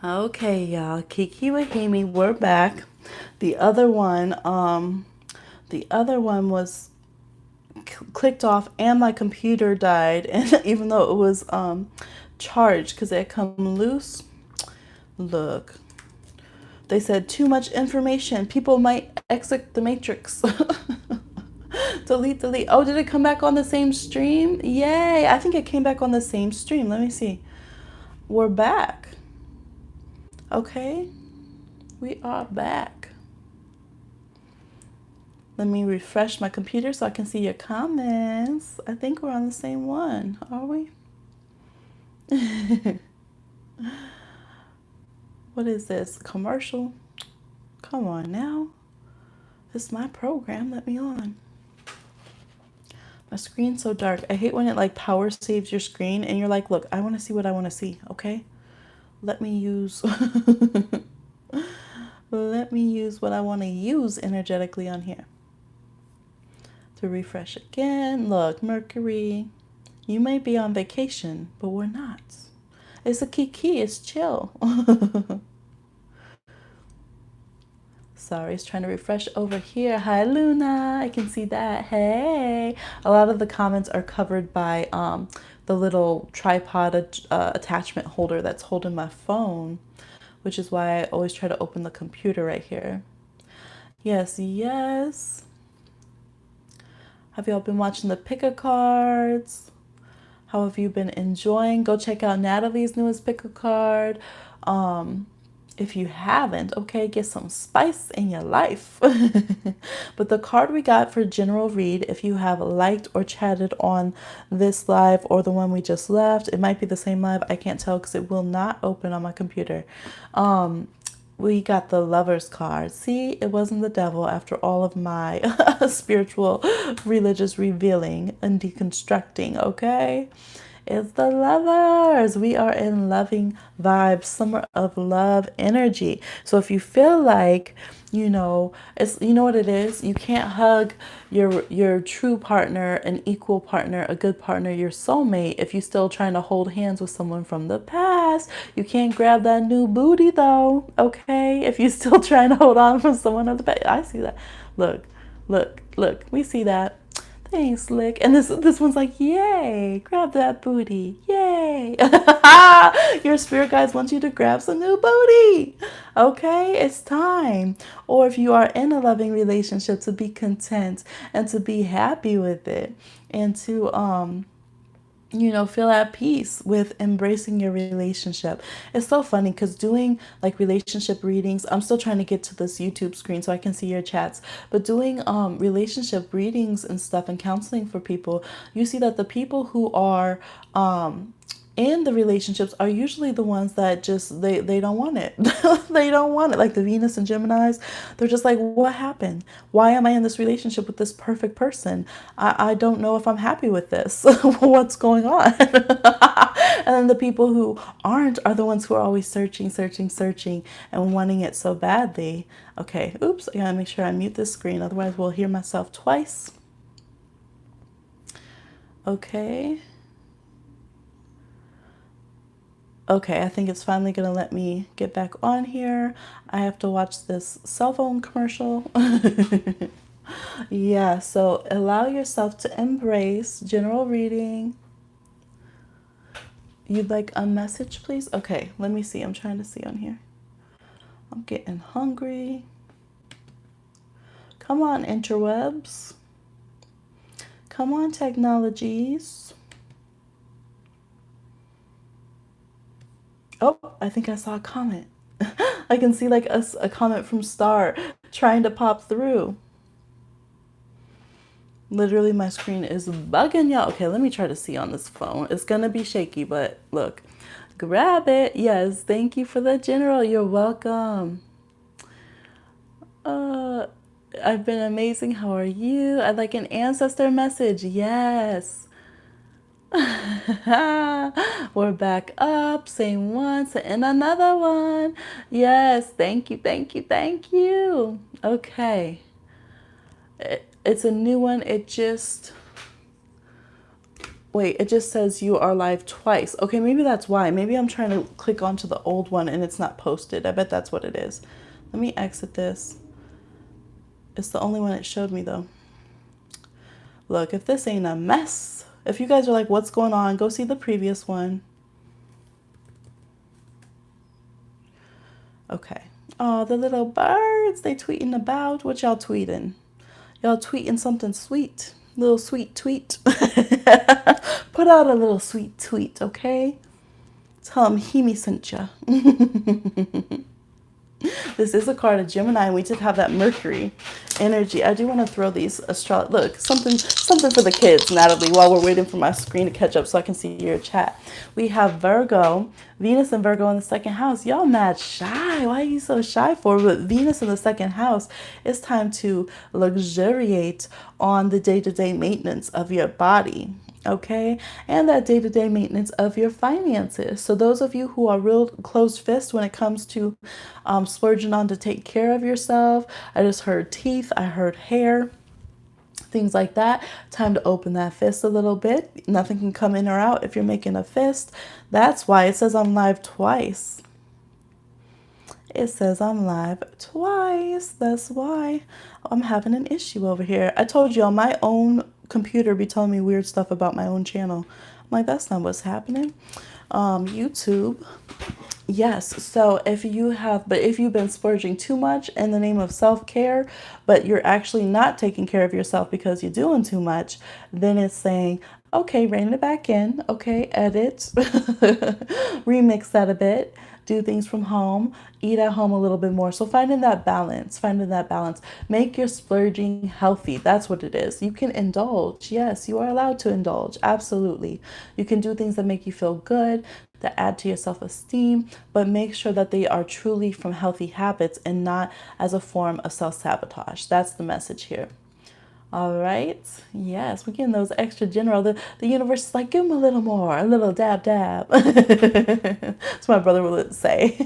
Okay, y'all. Kiki with Hemi, we're back. The other one, was clicked off, and my computer died. And even though it was charged because it had come loose, look, they said too much information. People might exit the matrix. Delete, delete. Oh, did it come back on the same stream? Yay! I think it came back on the same stream. Let me see. We're back. Okay, we are back. Let me refresh my computer so I can see your comments. I think we're on the same one, are we? What is this? Commercial? Come on now. This is my program. Let me on. My screen's so dark. I hate when it like power saves your screen and you're like, look, I want to see what I want to see, okay? Let me use let me use what I want to use energetically on here. To refresh again. Look, Mercury. You may be on vacation, but we're not. It's a Kiki, it's chill. Sorry, it's trying to refresh over here. Hi, Luna. I can see that. Hey. A lot of the comments are covered by the little tripod attachment holder that's holding my phone, which is why I always try to open the computer right here. Yes, yes. Have y'all been watching the pick a cards? How have you been enjoying? Go check out Natalie's newest pick a card. If you haven't, okay, get some spice in your life. But the card we got for general read, if you have liked or chatted on this live or the one we just left, it might be the same live. I can't tell because it will not open on my computer. We got the Lover's card. See, it wasn't the devil after all of my spiritual, religious revealing and deconstructing, okay? It's the Lovers. We are in loving vibes, summer of love energy. So if you feel like, it's what it is. You can't hug your true partner, an equal partner, a good partner, your soulmate if you're still trying to hold hands with someone from the past. You can't grab that new booty though, okay? If you're still trying to hold on from someone of the past. I see that. Look, look, look. We see that. Thanks, Slick. And this one's like, yay, grab that booty. Yay. Your spirit guides want you to grab some new booty. Okay, it's time. Or if you are in a loving relationship, to be content and to be happy with it and to feel at peace with embracing your relationship. It's so funny because doing like relationship readings, I'm still trying to get to this YouTube screen so I can see your chats, but doing relationship readings and stuff and counseling for people, you see that the people who are in the relationships are usually the ones that just they don't want it. They don't want it. Like the Venus and Geminis, they're just like, what happened? Why am I in this relationship with this perfect person? I don't know if I'm happy with this. What's going on? And then the people who aren't are the ones who are always searching, searching, searching and wanting it so badly. Okay, oops, I gotta make sure I mute this screen, otherwise we'll hear myself twice. Okay. Okay, I think it's finally gonna let me get back on here. I have to watch this cell phone commercial. Yeah, so allow yourself to embrace general reading. You'd like a message, please? Okay, let me see. I'm trying to see on here. I'm getting hungry. Come on, interwebs. Come on, technologies. Oh, I think I saw a comment. I can see like a comment from Star trying to pop through. Literally, my screen is bugging, y'all. Okay, let me try to see on this phone. It's gonna be shaky, but look. Grab it. Yes, thank you for the general. You're welcome. Uh, I've been amazing. How are you? I'd like an ancestor message. Yes. We're back up. Same one. And another one. Yes. Thank you. Thank you. Thank you. Okay. It's a new one. It just Wait, it just says you are live twice. Okay, maybe that's why. Maybe I'm trying to click onto the old one and it's not posted. I bet that's what it is. Let me exit this. It's the only one it showed me though. Look, if this ain't a mess, if you guys are like, what's going on? Go see the previous one. Okay. Oh, the little birds, they tweeting about. What y'all tweeting? Y'all tweeting something sweet. Little sweet tweet. Put out a little sweet tweet, okay? Tell them Hemi sent ya. This is a card of Gemini, and we did have that Mercury energy. I do want to throw these astrology. Look, something for the kids, Natalie, while we're waiting for my screen to catch up so I can see your chat. We have Virgo, Venus and Virgo in the second house. Y'all mad shy. Why are you so shy for? But Venus in the second house, it's time to luxuriate on the day-to-day maintenance of your body. Okay, and that day-to-day maintenance of your finances. So those of you who are real closed fist when it comes to splurging on to take care of yourself, I just heard teeth, I heard hair, things like that. Time to open that fist a little bit. Nothing can come in or out if you're making a fist. That's why it says I'm live twice. It says I'm live twice. That's why I'm having an issue over here. I told you on my own computer be telling me weird stuff about my own channel. I'm like, that's not what's happening. YouTube. Yes. So if you've been splurging too much in the name of self-care, but you're actually not taking care of yourself because you're doing too much, then it's saying, okay, rein it back in. Okay, edit, remix that a bit. Do things from home, eat at home a little bit more. So finding that balance, make your splurging healthy. That's what it is. You can indulge. Yes, you are allowed to indulge. Absolutely. You can do things that make you feel good, that add to your self-esteem, but make sure that they are truly from healthy habits and not as a form of self-sabotage. That's the message here. All right. Yes, we're getting those extra general. The universe is like, give him a little more, a little dab, dab. That's what my brother would say.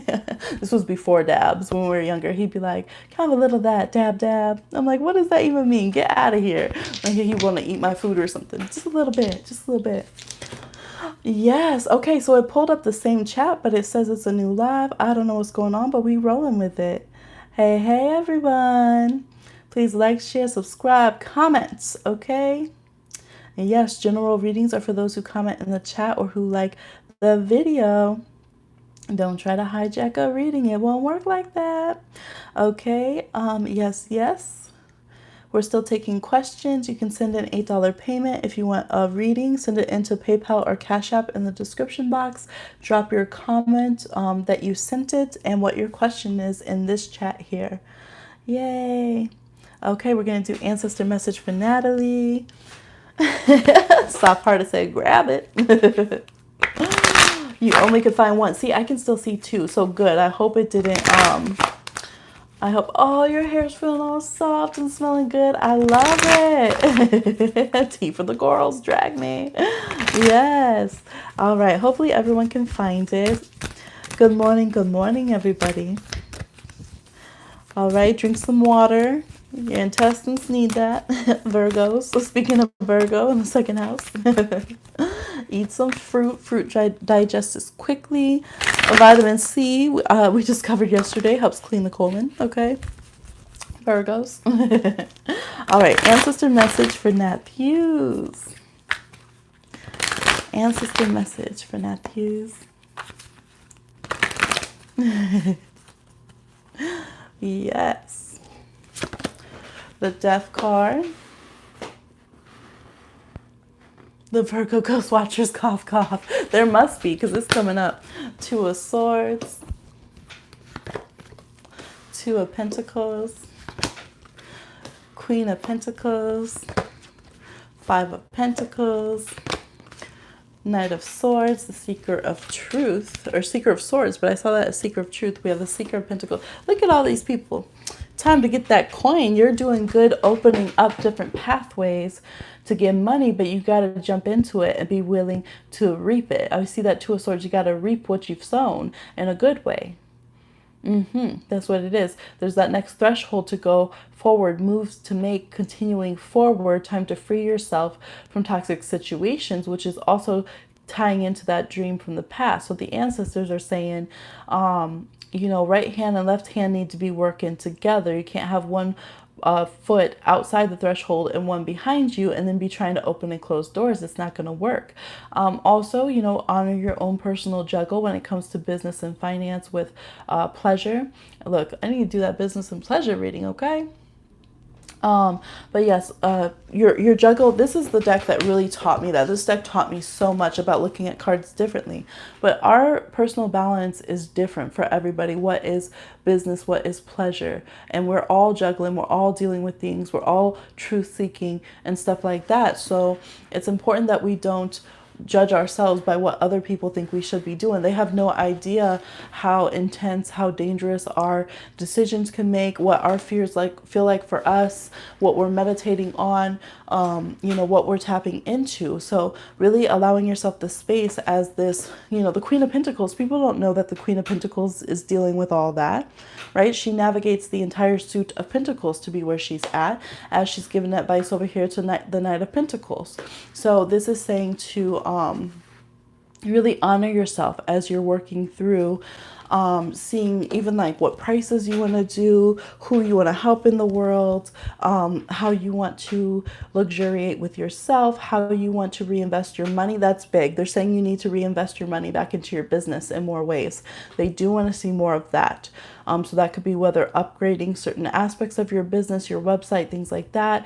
This was before dabs. When we were younger, he'd be like, kind of a little that, dab, dab. I'm like, what does that even mean? Get out of here. Like he want to eat my food or something. Just a little bit, just a little bit. Yes. Okay, so it pulled up the same chat, but it says it's a new live. I don't know what's going on, but we rolling with it. Hey, hey, everyone. Please like, share, subscribe, comments, okay? And yes, general readings are for those who comment in the chat or who like the video. Don't try to hijack a reading. It won't work like that. Okay, yes. We're still taking questions. You can send an $8 payment if you want a reading. Send it into PayPal or Cash App in the description box. Drop your comment that you sent it and what your question is in this chat here. Yay. Okay, we're going to do ancestor message for Natalie. Soft heart to say, grab it. You only could find one. See, I can still see two. So good. I hope it didn't, I hope, oh, your hair's feeling all soft and smelling good. I love it. Tea for the girls, drag me. Yes. All right. Hopefully everyone can find it. Good morning, everybody. All right, drink some water. Your intestines need that. Virgos. So speaking of Virgo in the second house, eat some fruit. Fruit digests quickly. Vitamin C, we just covered yesterday, helps clean the colon. Okay, Virgos. All right, ancestor message for Nat Hughes. Ancestor message for Nat Hughes. Yes. The Death card. The Virgo Ghost Watchers, cough, cough. There must be, because it's coming up. Two of Swords. Two of Pentacles. Queen of Pentacles. Five of Pentacles. Knight of Swords, the Seeker of Truth, or Seeker of Swords, but I saw that as Seeker of Truth. We have the Seeker of Pentacles. Look at all these people. Time to get that coin. You're doing good opening up different pathways to get money, but you got to jump into it and be willing to reap it. I see that Two of Swords. You got to reap what you've sown in a good way. That's what it is. There's that next threshold to go forward, moves to make, continuing forward, time to free yourself from toxic situations, which is also tying into that dream from the past. So the ancestors are saying, right hand and left hand need to be working together. You can't have one foot outside the threshold and one behind you and then be trying to open and close doors. It's not going to work. Also, honor your own personal juggle when it comes to business and finance with pleasure. Look, I need to do that business and pleasure reading, okay? But yes, your juggle, this is the deck that really taught me that. This deck taught me so much about looking at cards differently. But our personal balance is different for everybody. What is business? What is pleasure? And we're all juggling. We're all dealing with things. We're all truth seeking and stuff like that. So it's important that we don't judge ourselves by what other people think we should be doing. They have no idea how intense, how dangerous our decisions can make, what our fears feel like for us, what we're meditating on, what we're tapping into. So really allowing yourself the space as this, the Queen of Pentacles. People don't know that the Queen of Pentacles is dealing with all that, right? She navigates the entire suit of Pentacles to be where she's at, as she's given advice over here to the Knight of Pentacles. So this is saying to really honor yourself as you're working through seeing even like what prices you want to do, who you want to help in the world, how you want to luxuriate with yourself, how you want to reinvest your money. That's big. They're saying you need to reinvest your money back into your business in more ways. They do want to see more of that. So that could be whether upgrading certain aspects of your business, your website, things like that,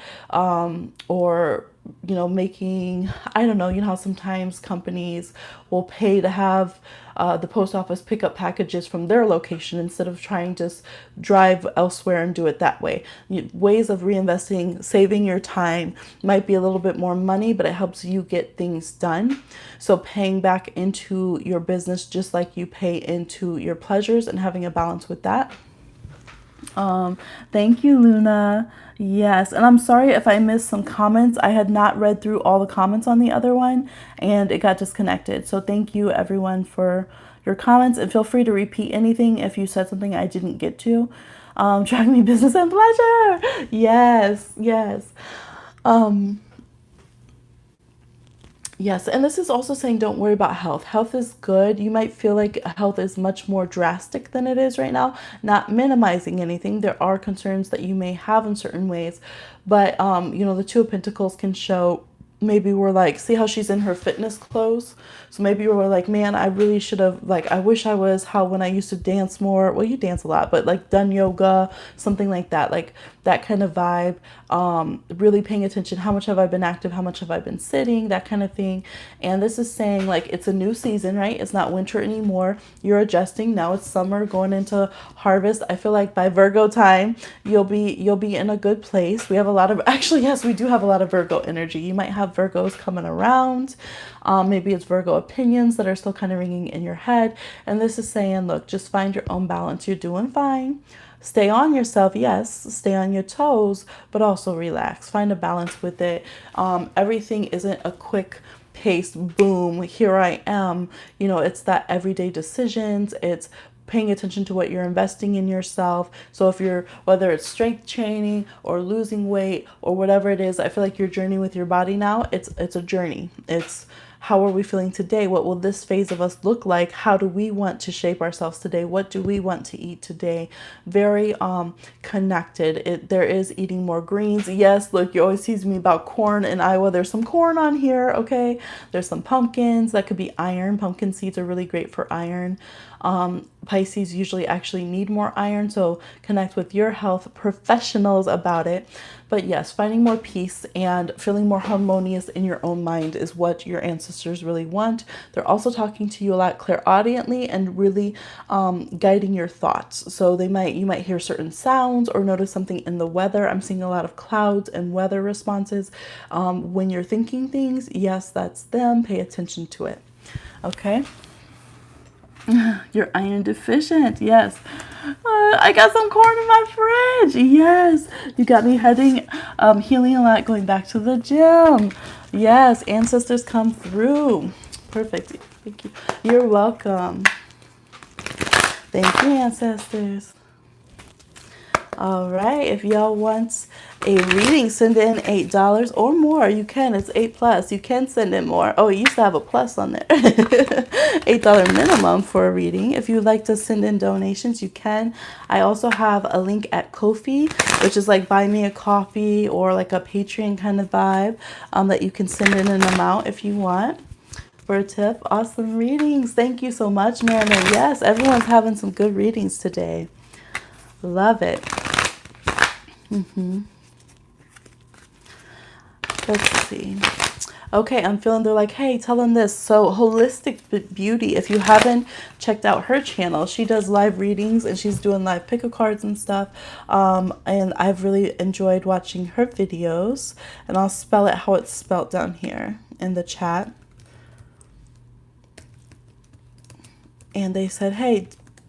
or making, I don't know, how sometimes companies will pay to have the post office pick up packages from their location instead of trying to just drive elsewhere and do it that way. Ways of reinvesting, saving your time might be a little bit more money, but it helps you get things done. So paying back into your business just like you pay into your pleasures and having a balance with that. Thank you, Luna. Yes, and I'm sorry if I missed some comments. I had not read through all the comments on the other one and it got disconnected. So thank you everyone for your comments, and feel free to repeat anything if you said something I didn't get to. Track me business and pleasure. Yes, yes. Yes, and this is also saying don't worry about health. Health is good. You might feel like health is much more drastic than it is right now. Not minimizing anything. There are concerns that you may have in certain ways, but the Two of Pentacles can show, maybe we're like, see how she's in her fitness clothes? So maybe we're like, man, I really should have, like, I wish I was how when I used to dance more. Well, you dance a lot, but like done yoga, something like that, like that kind of vibe. Really paying attention. How much have I been active? How much have I been sitting? That kind of thing. And this is saying like it's a new season, right? It's not winter anymore. You're adjusting. Now it's summer, going into harvest. I feel like by Virgo time, you'll be in a good place. We have a lot of, actually, yes, we do have a lot of Virgo energy. You might have Virgos coming around. Maybe it's Virgo opinions that are still kind of ringing in your head. And this is saying, look, just find your own balance. You're doing fine. Stay on yourself, yes, stay on your toes, but also relax. Find a balance with it. Everything isn't a quick paced boom, here I am. It's that everyday decisions. It's paying attention to what you're investing in yourself. So if whether it's strength training or losing weight or whatever it is, I feel like your journey with your body now, it's a journey. It's how are we feeling today? What will this phase of us look like? How do we want to shape ourselves today? What do we want to eat today? Very connected. There is eating more greens. Yes, look, you always tease me about corn in Iowa. There's some corn on here, okay? There's some pumpkins. That could be iron. Pumpkin seeds are really great for iron. Pisces usually actually need more iron, so connect with your health professionals about it. But yes, finding more peace and feeling more harmonious in your own mind is what your ancestors really want. They're also talking to you a lot clairaudiently and really guiding your thoughts. So you might hear certain sounds or notice something in the weather. I'm seeing a lot of clouds and weather responses. When you're thinking things, yes, that's them. Pay attention to it. Okay. You're iron deficient. Yes. I got some corn in my fridge. Yes. You got me healing a lot, going back to the gym. Yes. Ancestors come through. Perfect. Thank you. You're welcome. Thank you, ancestors. All right, if y'all want a reading, send in $8 or more. You can. It's 8 plus. You can send in more. Oh, it used to have a plus on there. $8 minimum for a reading. If you would like to send in donations, you can. I also have a link at Ko-fi, which is like buy me a coffee or like a Patreon kind of vibe, that you can send in an amount if you want. For a tip. Awesome readings. Thank you so much, Marilyn. Yes, everyone's having some good readings today. Love it. Let's see. Okay, I'm feeling they're like, hey, tell them this. So Holistic Beauty, if you haven't checked out her channel, she does live readings and she's doing live pick-a cards and stuff. And I've really enjoyed watching her videos. And I'll spell it how it's spelled down here in the chat. And they said, hey,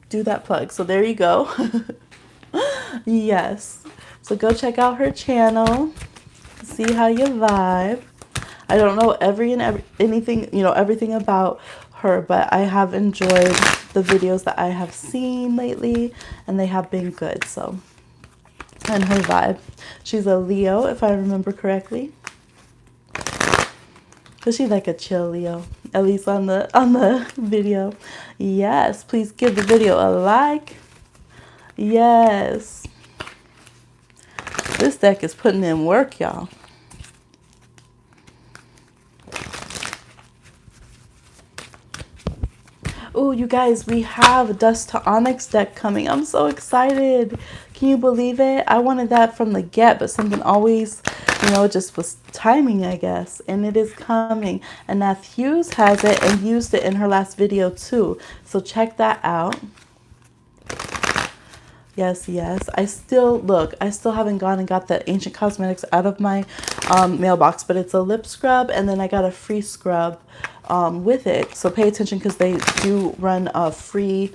do that plug. So there you go. Yes. So go check out her channel. See how you vibe. I don't know anything, everything about her, but I have enjoyed the videos that I have seen lately, and they have been good. So, and her vibe. She's a Leo, if I remember correctly. But she's like a chill Leo, at least on the video. Yes, please give the video a like. Yes. This deck is putting in work, y'all. Oh, you guys, we have Dust to Onyx deck coming. I'm so excited. Can you believe it? I wanted that from the get, but something always, just was timing, I guess. And it is coming. And Nath Hughes has it and used it in her last video too. So check that out. Yes, yes. I still haven't gone and got the Ancient Cosmetics out of my mailbox, but it's a lip scrub, and then I got a free scrub with it. So pay attention because they do run a free,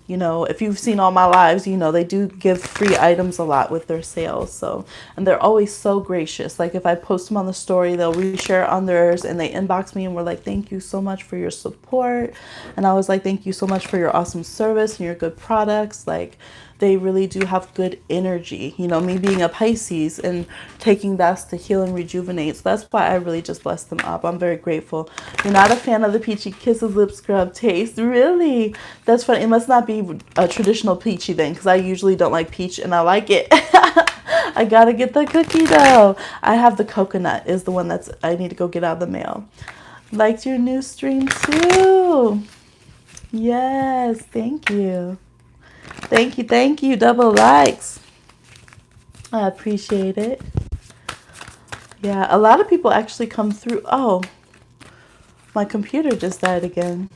if you've seen all my lives, they do give free items a lot with their sales. So, and they're always so gracious. Like if I post them on the story, they'll reshare on theirs and they inbox me and we're like, thank you so much for your support. And I was like, thank you so much for your awesome service and your good products. Like, they really do have good energy. Me being a Pisces and taking that to heal and rejuvenate. So that's why I really just bless them up. I'm very grateful. You're not a fan of the Peachy Kisses lip scrub taste. Really? That's funny. It must not be a traditional peachy then, because I usually don't like peach and I like it. I gotta get the cookie though. I have the coconut is the one I need to go get out of the mail. Liked your new stream too. Yes, thank you. Thank you. Double likes. I appreciate it. Yeah, a lot of people actually come through. Oh, my computer just died again.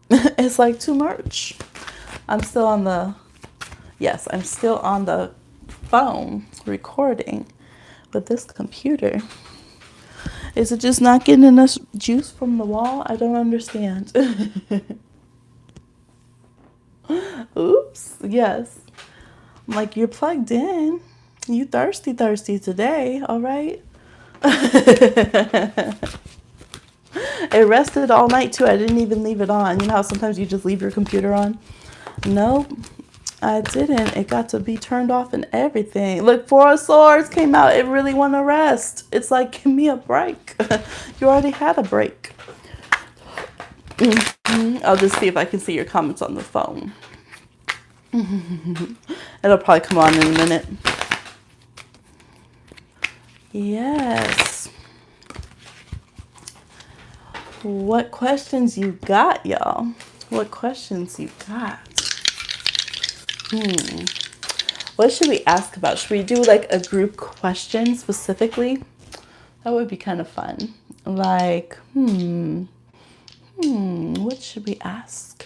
It's like too much. I'm still on the phone recording with this computer. Is it just not getting enough juice from the wall? I don't understand. Oops. Yes. I'm like, you're plugged in. You thirsty today. All right. It rested all night too. I didn't even leave it on. You know how sometimes you just leave your computer on? Nope. I didn't. It got to be turned off and everything. Look, Four of Swords came out. It really want to rest. It's like, give me a break. You already had a break. I'll just see if I can see your comments on the phone. It'll probably come on in a minute. Yes. What questions you got, y'all? What questions you got? What should we ask about? Should we do like a group question specifically? That would be kind of fun. Like, what should we ask?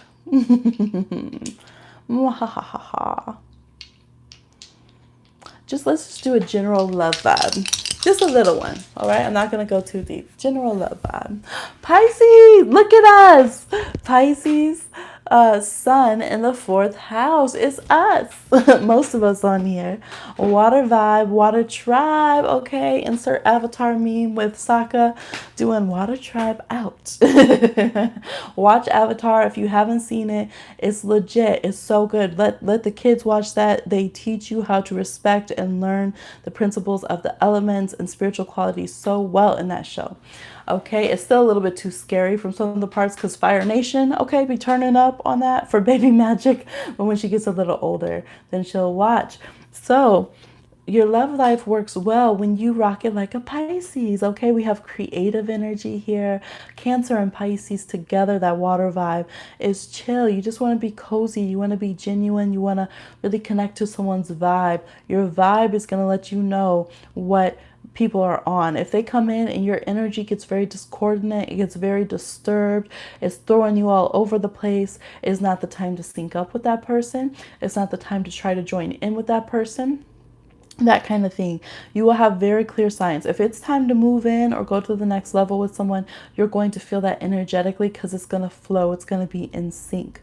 Let's just do a general love vibe. Just a little one, all right? I'm not going to go too deep. General love vibe. Pisces, look at us. Pisces, Sun in the fourth house is us. Most of us on here. Water vibe, water tribe. Okay, insert avatar meme with Sokka doing water tribe out. Watch Avatar if you haven't seen it. It's legit. It's so good. Let the kids watch that. They teach you how to respect and learn the principles of the elements and spiritual qualities so well in that show. Okay, it's still a little bit too scary from some of the parts because Fire Nation, okay, be turning up on that for Baby Magic. But when she gets a little older, then she'll watch. So, your love life works well when you rock it like a Pisces. Okay, we have creative energy here. Cancer and Pisces together, that water vibe is chill. You just want to be cozy. You want to be genuine. You want to really connect to someone's vibe. Your vibe is going to let you know what people are on. If they come in and your energy gets very discordant, it gets very disturbed, it's throwing you all over the place, it's not the time to sync up with that person. It's not the time to try to join in with that person, that kind of thing. You will have very clear signs. If it's time to move in or go to the next level with someone, you're going to feel that energetically because it's going to flow. It's going to be in sync.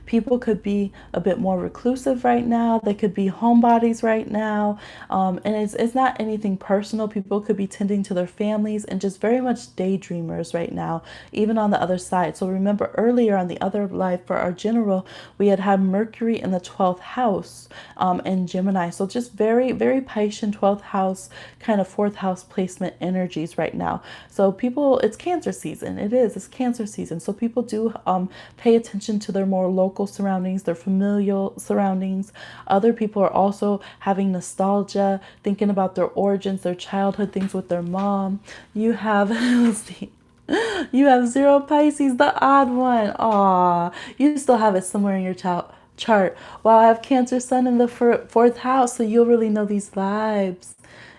People could be a bit more reclusive right now. They could be homebodies right now. And it's not anything personal. People could be tending to their families and just very much daydreamers right now, even on the other side. So remember earlier on the other life for our general, we had Mercury in the 12th house in Gemini. So just very, very Piscean 12th house, kind of fourth house placement energies right now. So people, it's Cancer season. It's Cancer season. So people do pay attention to their more local surroundings, their familial surroundings. Other people are also having nostalgia, thinking about their origins, their childhood, things with their mom. You have, let's see. You have 0 Pisces, the odd one. Aw, you still have it somewhere in your chart. Wow, I have Cancer Sun in the fourth house, so you'll really know these vibes.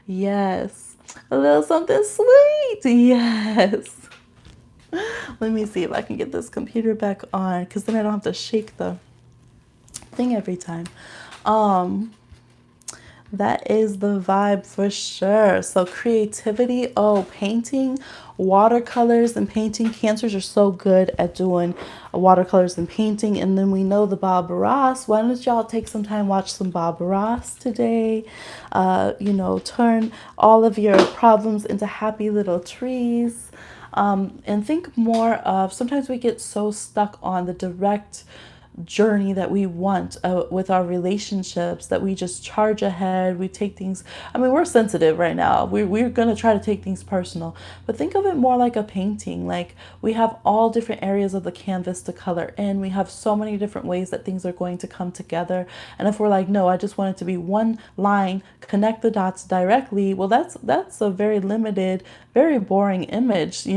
Yes. A little something sweet. Yes. Let me see if I can get this computer back on, because then I don't have to shake the thing every time. That is the vibe for sure. So creativity, oh, painting, watercolors and painting. Cancers are so good at doing watercolors and painting. And then we know the Bob Ross. Why don't y'all take some time, watch some Bob Ross today? Turn all of your problems into happy little trees. And think more of, sometimes we get so stuck on the direct journey that we want with our relationships that we just charge ahead. We take things, I mean, we're sensitive right now. We're going to try to take things personal, but think of it more like a painting. Like, we have all different areas of the canvas to color in. We have so many different ways that things are going to come together. And if we're like, no, I just want it to be one line, connect the dots directly, well, that's a very limited, very boring image,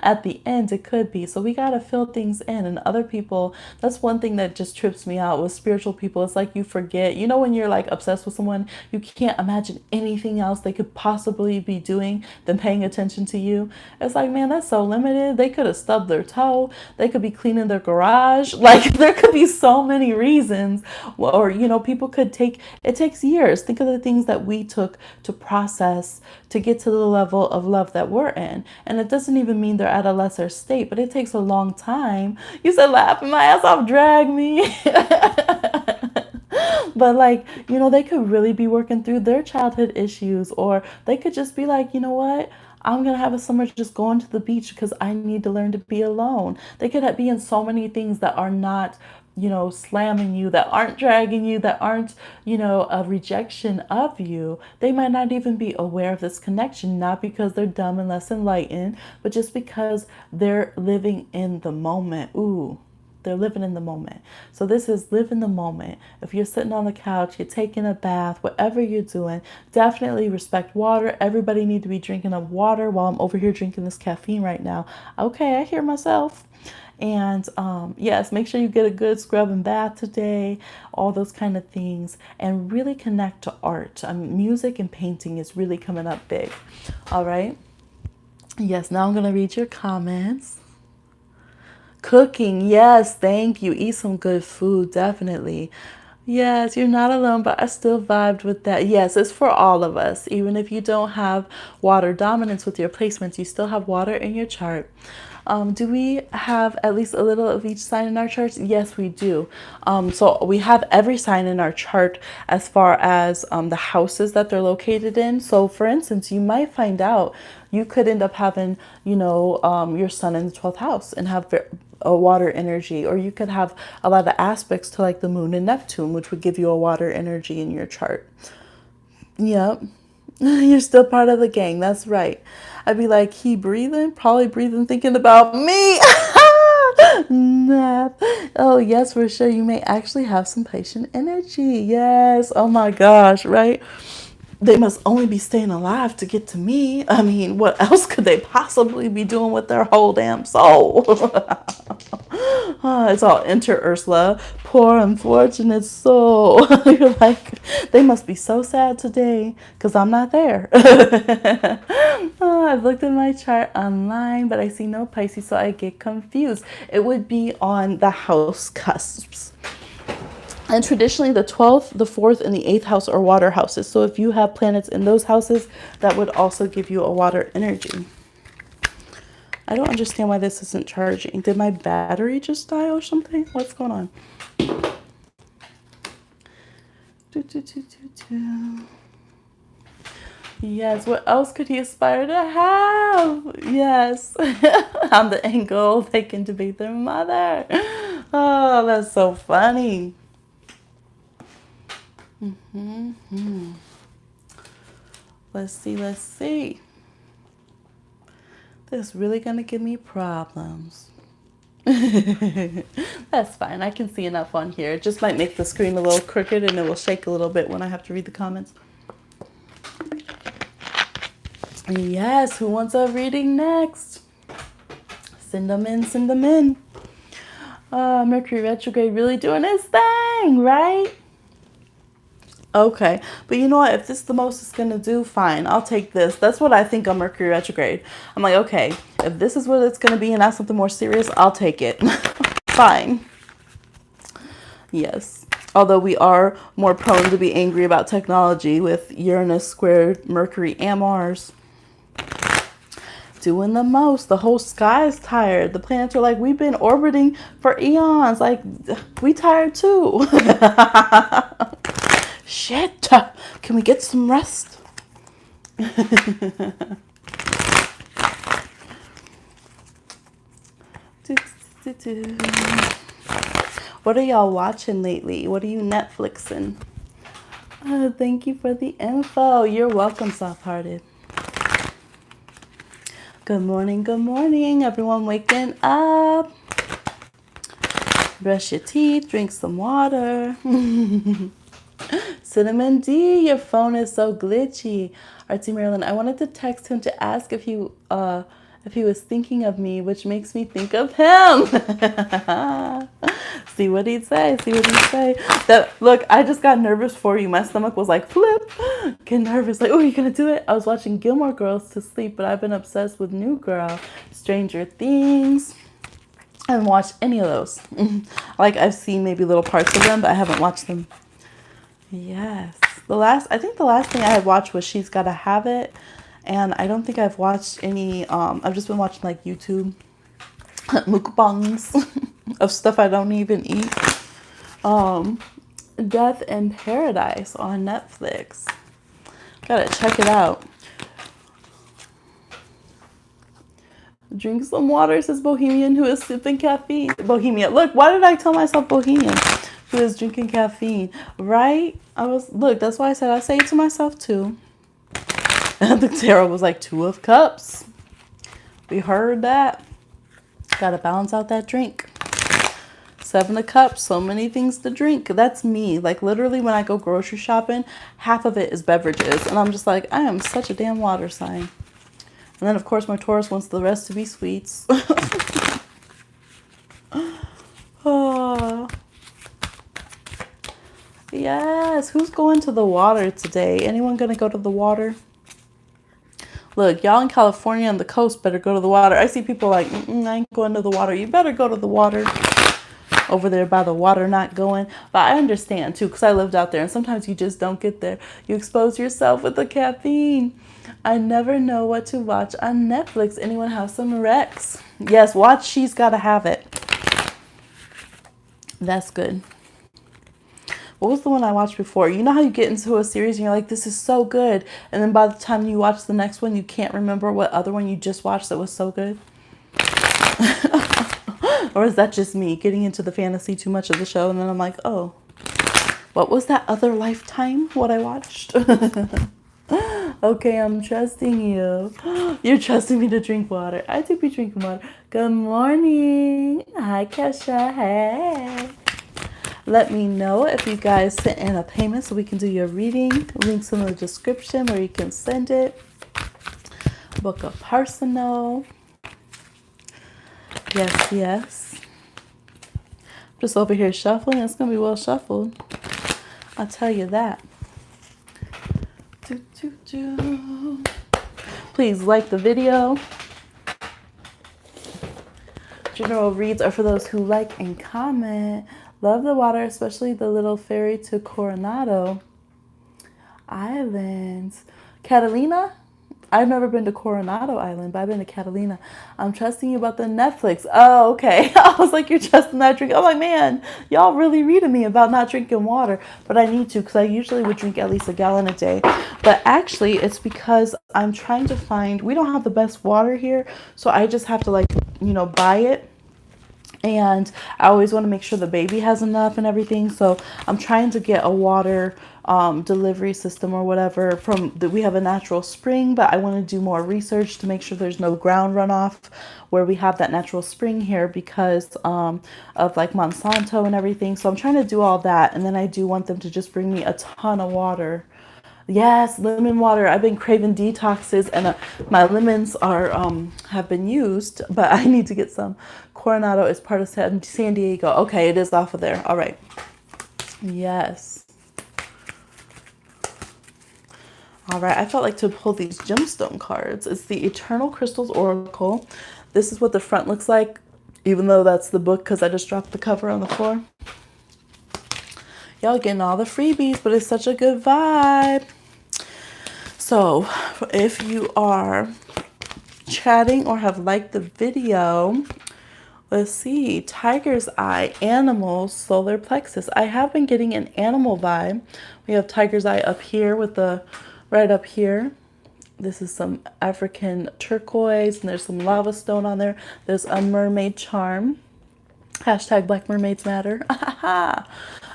at the end it could be. So we got to fill things in. And other people, that's one thing that just trips me out with spiritual people. It's like you forget, when you're like obsessed with someone, you can't imagine anything else they could possibly be doing than paying attention to you. It's like, man, that's so limited. They could have stubbed their toe. They could be cleaning their garage. Like, there could be so many reasons. Or, people could it takes years. Think of the things that we took to process to get to the level of love that we're in. And it doesn't even mean they're at a lesser state, but it takes a long time. You said laughing my ass off, drag me. But they could really be working through their childhood issues, or they could just be like, you know what? I'm going to have a summer just going to the beach because I need to learn to be alone. They could be in so many things that are not, slamming you, that aren't dragging you, that aren't, a rejection of you. They might not even be aware of this connection, not because they're dumb and less enlightened, but just because they're living in the moment. Ooh. They're living in the moment. So this is live in the moment. If you're sitting on the couch, you're taking a bath, whatever you're doing, definitely respect water. Everybody need to be drinking up water while I'm over here drinking this caffeine right now. Okay, I hear myself. And yes, make sure you get a good scrub and bath today, all those kind of things, and really connect to art. Music and painting is really coming up big. All right. Yes, now I'm going to read your comments. Cooking, yes, thank you. Eat some good food, definitely. Yes, you're not alone, but I still vibed with that. Yes, it's for all of us. Even if you don't have water dominance with your placements, you still have water in your chart. Do we have at least a little of each sign in our charts? Yes, we do. So we have every sign in our chart as far as the houses that they're located in. So for instance, you might find out you could end up having, your sun in the 12th house and have a water energy, or you could have a lot of aspects to like the moon and Neptune, which would give you a water energy in your chart. Yep. You're still part of the gang. That's right. I'd be like, he breathing? Probably breathing, thinking about me. Math. Oh, yes, for sure. You may actually have some patient energy. Yes. Oh my gosh, right? They must only be staying alive to get to me. I mean, what else could they possibly be doing with their whole damn soul? It's all enter Ursula, poor unfortunate soul. You're like, they must be so sad today because I'm not there. I've looked at my chart online, but I see no Pisces, so I get confused. It would be on the house cusps. And traditionally, the 12th, the 4th, and the 8th house are water houses. So if you have planets in those houses, that would also give you a water energy. I don't understand why this isn't charging. Did my battery just die or something? What's going on? Yes, what else could he aspire to have? Yes. On the angle, they can debate their mother. Oh, that's so funny. Let's see. This is really gonna give me problems. That's fine. I can see enough on here. It just might make the screen a little crooked and it will shake a little bit when I have to read the comments. Yes, who wants a reading next? Send them in. Mercury retrograde really doing its thing, right? Okay, but you know what? If this is the most it's gonna do, fine. I'll take this. That's what I think on Mercury retrograde. I'm like, okay, if this is what it's gonna be and not something more serious, I'll take it. Fine. Yes. Although we are more prone to be angry about technology with Uranus squared Mercury and Mars. Doing the most. The whole sky is tired. The planets are like, we've been orbiting for eons. Like, we tired too. Shit. Can we get some rest? What are y'all watching lately? What are you Netflixing? Thank you for the info. You're welcome, soft-hearted. Good morning, everyone waking up. Brush your teeth, drink some water. Cinnamon D, your phone is so glitchy. Artsy Marilyn, I wanted to text him to ask if he was thinking of me, which makes me think of him. See what he'd say. Look, I just got nervous for you. My stomach was like, flip. Get nervous. Like, oh, you're going to do it? I was watching Gilmore Girls to sleep, but I've been obsessed with New Girl, Stranger Things. I haven't watched any of those. Like, I've seen maybe little parts of them, but I haven't watched them. Yes. I think the last thing I had watched was She's Gotta Have It. And I don't think I've watched any, I've just been watching like YouTube mukbangs of stuff I don't even eat. Death in Paradise on Netflix. Gotta check it out. Drink some water, says Bohemian, who is sipping caffeine. Bohemian. Look, why did I tell myself Bohemian? Who is drinking caffeine, right? Look, that's why I say it to myself too. And the tarot was like 2 of Cups. We heard that. Gotta balance out that drink. 7 of Cups, so many things to drink. That's me. Like literally when I go grocery shopping, half of it is beverages. And I'm just like, I am such a damn water sign. And then of course my Taurus wants the rest to be sweets. Oh. Yes, who's going to the water today? Anyone gonna go to the water? Look, y'all in California on the coast better go to the water. I see people like, I ain't going to the water. You better go to the water. over there by the water not going. But I understand too, because I lived out there and sometimes you just don't get there. You expose yourself with the caffeine. I never know what to watch on Netflix. Anyone have some Rex? Yes, watch She's Gotta Have It. That's good. What was the one I watched before? You know how you get into a series and you're like, this is so good. And then by the time you watch the next one, you can't remember what other one you just watched that was so good? Or is that just me getting into the fantasy too much of the show? And then I'm like, oh, what was that other lifetime? What I watched? Okay, I'm trusting you. You're trusting me to drink water. I do be drinking water. Good morning. Hi, Kesha. Hey. Let me know if you guys sent in a payment so we can do your reading. Links in the description where you can send it. Book a personal. Yes, yes. Just over here shuffling. It's going to be well shuffled. I'll tell you that. Please like the video. General reads are for those who like and comment. Love the water, especially the little ferry to Coronado Islands. Catalina? I've never been to Coronado Island, but I've been to Catalina. I'm trusting you about the Netflix. Oh, okay. I was like, you're trusting that drink. I'm like, man, y'all really reading me about not drinking water. But I need to, because I usually would drink at least a gallon a day. But actually, it's because I'm trying to find, we don't have the best water here. So I just have to buy it. And I always want to make sure the baby has enough and everything. So I'm trying to get a water delivery system or whatever we have a natural spring, but I want to do more research to make sure there's no ground runoff where we have that natural spring here because of like Monsanto and everything. So I'm trying to do all that. And then I do want them to just bring me a ton of water. Yes, lemon water. I've been craving detoxes and my lemons are have been used, but I need to get some. Coronado is part of San Diego. Okay, it is off of there. All right. Yes. All right, I felt like to pull these gemstone cards. It's the Eternal Crystals Oracle. This is what the front looks like, even though that's the book because I just dropped the cover on the floor. Y'all getting all the freebies, but it's such a good vibe. So if you are chatting or have liked the video, let's see, Tiger's Eye, Animals, Solar Plexus. I have been getting an animal vibe. We have Tiger's Eye up here with the, right up here. This is some African turquoise and there's some lava stone on there. There's a mermaid charm. Hashtag Black Mermaids Matter.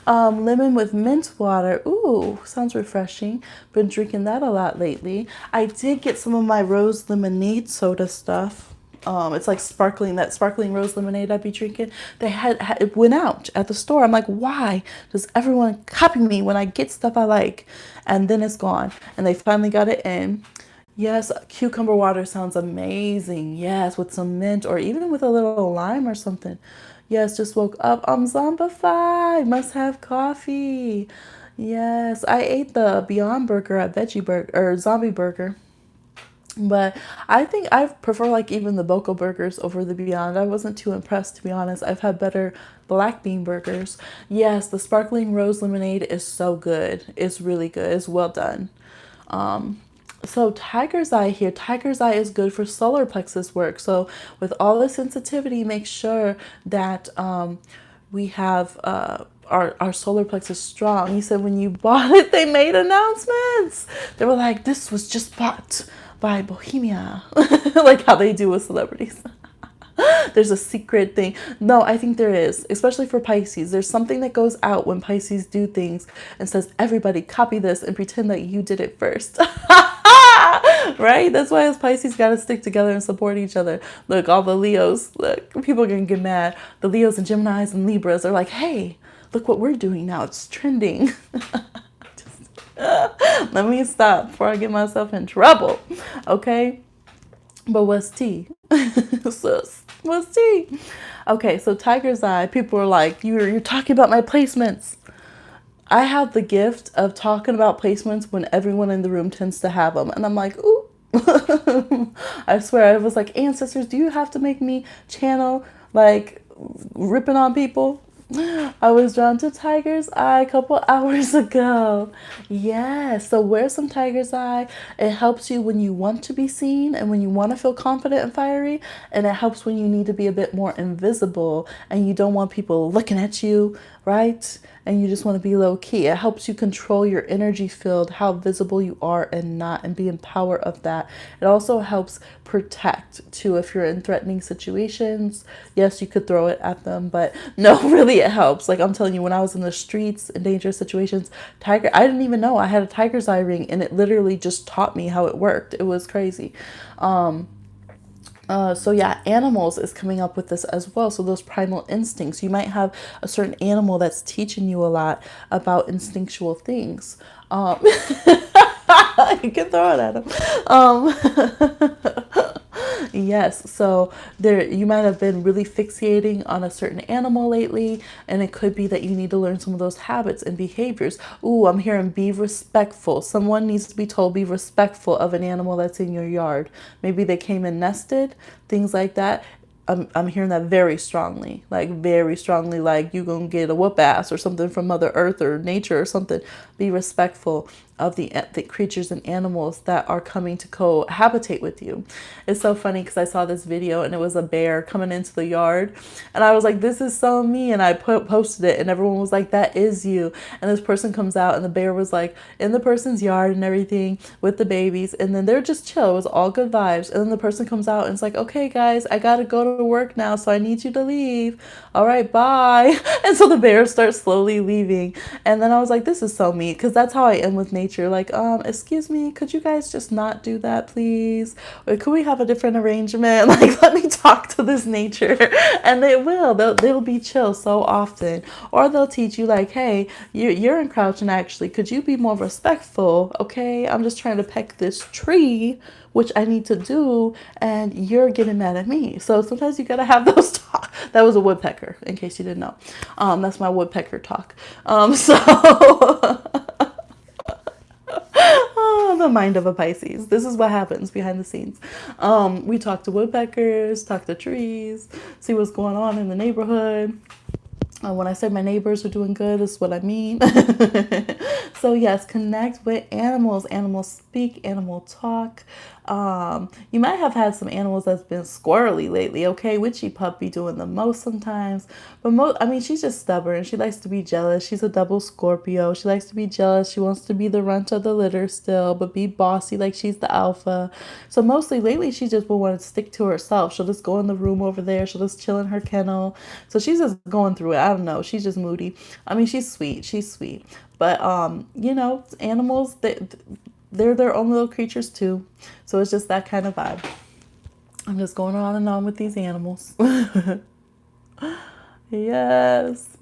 Lemon with mint water. Ooh, sounds refreshing. Been drinking that a lot lately. I did get some of my rose lemonade soda stuff. It's like that sparkling rose lemonade I'd be drinking. They it went out at the store. I'm like, why does everyone copy me when I get stuff I like? And then it's gone. And they finally got it in. Yes, cucumber water sounds amazing. Yes, with some mint or even with a little lime or something. Yes, just woke up. I'm zombified. Must have coffee. Yes, I ate the Beyond Burger at Veggie Burger or Zombie Burger. But I think I prefer like even the Boko burgers over the Beyond. I wasn't too impressed, to be honest. I've had better black bean burgers. Yes, the sparkling rose lemonade is so good. It's really good. It's well done. So Tiger's Eye here. Tiger's Eye is good for solar plexus work. So with all the sensitivity, make sure that we have our solar plexus strong. He said when you bought it, they made announcements. They were like, this was just bought by Bohemia. Like how they do with celebrities. There's a secret thing. No, I think there is, especially for Pisces. There's something that goes out when Pisces do things and says, everybody copy this and pretend that you did it first. Right? That's why us Pisces got to stick together and support each other. Look, all the Leos, look, people are going to get mad. The Leos and Geminis and Libras are like, hey, look what we're doing now. It's trending. Let me stop before I get myself in trouble. Okay? But what's tea? Sis, what's tea? Okay, so Tiger's Eye, people are like, you're talking about my placements. I have the gift of talking about placements when everyone in the room tends to have them. And I'm like, ooh. I swear, I was like, ancestors, do you have to make me channel like ripping on people? I was drawn to tiger's eye a couple hours ago. Yes, so wear some tiger's eye. It helps you when you want to be seen and when you want to feel confident and fiery. And it helps when you need to be a bit more invisible and you don't want people looking at you, right? And you just want to be low key. It helps you control your energy field, how visible you are and not, and be in power of that. It also helps protect too if you're in threatening situations. Yes, you could throw it at them, but no, really it helps. Like I'm telling you, when I was in the streets in dangerous situations, I didn't even know I had a tiger's eye ring, and it literally just taught me how it worked. It was crazy. So yeah, animals is coming up with this as well. So those primal instincts, you might have a certain animal that's teaching you a lot about instinctual things. You can throw it at them. Yes, so there you might have been really fixating on a certain animal lately, and it could be that you need to learn some of those habits and behaviors. Ooh, I'm hearing be respectful. Someone needs to be told be respectful of an animal that's in your yard. Maybe they came and nested, things like that. I'm hearing that very strongly, like you gonna get a whoop ass or something from Mother Earth or nature or something. Be respectful of the creatures and animals that are coming to cohabitate with you. It's so funny because I saw this video and it was a bear coming into the yard, and I was like, this is so me, and I posted it, and everyone was like, that is you. And this person comes out and the bear was like in the person's yard and everything with the babies, and then they're just chill. It was all good vibes. And then the person comes out and it's like, okay guys, I gotta go to work now, so I need you to leave. All right, bye. And so the bear starts slowly leaving, and then I was like, this is so me, because that's how I am with nature. Like, excuse me, could you guys just not do that, please? Or could we have a different arrangement? Like, let me talk to this nature. And they'll be chill so often. Or they'll teach you like, hey, you're encroaching actually. Could you be more respectful? Okay, I'm just trying to peck this tree, which I need to do, and you're getting mad at me. So sometimes you gotta have those talk. That was a woodpecker, in case you didn't know. That's my woodpecker talk. So oh, the mind of a Pisces. This is what happens behind the scenes. We talk to woodpeckers, talk to trees, see what's going on in the neighborhood. When I say my neighbors are doing good, this is what I mean. So yes, connect with animals. Animals speak, animal talk. You might have had some animals that's been squirrely lately, okay? Witchy puppy doing the most sometimes. But I mean, she's just stubborn. She likes to be jealous. She's a double Scorpio. She likes to be jealous. She wants to be the runt of the litter still, but be bossy like she's the alpha. So mostly lately, she just will want to stick to herself. She'll just go in the room over there. She'll just chill in her kennel. So she's just going through it. I don't know. She's just moody. I mean, she's sweet. She's sweet. But, animals, they're their own little creatures too. So it's just that kind of vibe. I'm just going on and on with these animals. Yes.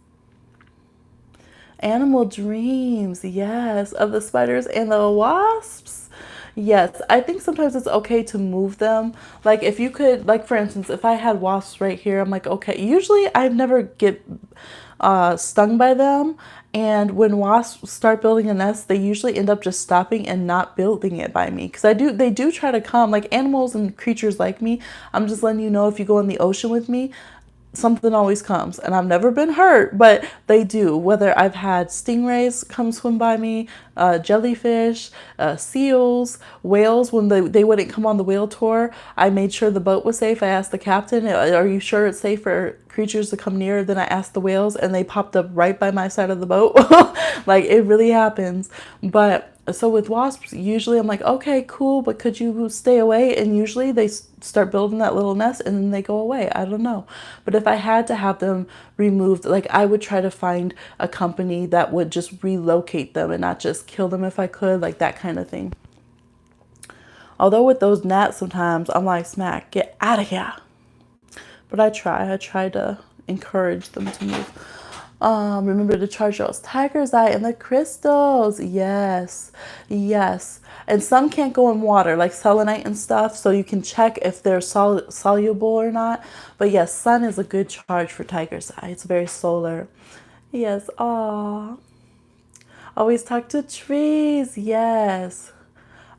Animal dreams. Yes. Of the spiders and the wasps. Yes. I think sometimes it's okay to move them. Like if you could, like for instance, if I had wasps right here, I'm like, okay, usually I never get stung by them. And when wasps start building a nest, they usually end up just stopping and not building it by me. Because they do try to come, like animals and creatures like me. I'm just letting you know, if you go in the ocean with me, something always comes, and I've never been hurt, but they do. Whether I've had stingrays come swim by me, jellyfish, seals, whales. When they wouldn't come on the whale tour, I made sure the boat was safe. I asked the captain, are you sure it's safe for creatures to come near? Then I asked the whales, and they popped up right by my side of the boat. Like, it really happens. But so with wasps, usually I'm like, okay, cool, but could you stay away? And usually they start building that little nest and then they go away. I don't know. But if I had to have them removed, like I would try to find a company that would just relocate them and not just kill them if I could, like that kind of thing. Although with those gnats, sometimes I'm like, smack, get out of here. But I try to encourage them to move. Remember to charge those tiger's eye and the crystals. Yes. And some can't go in water, like selenite and stuff, so you can check if they're soluble or not. But yes, sun is a good charge for tiger's eye. It's very solar. Yes. Aw. Always talk to trees. Yes.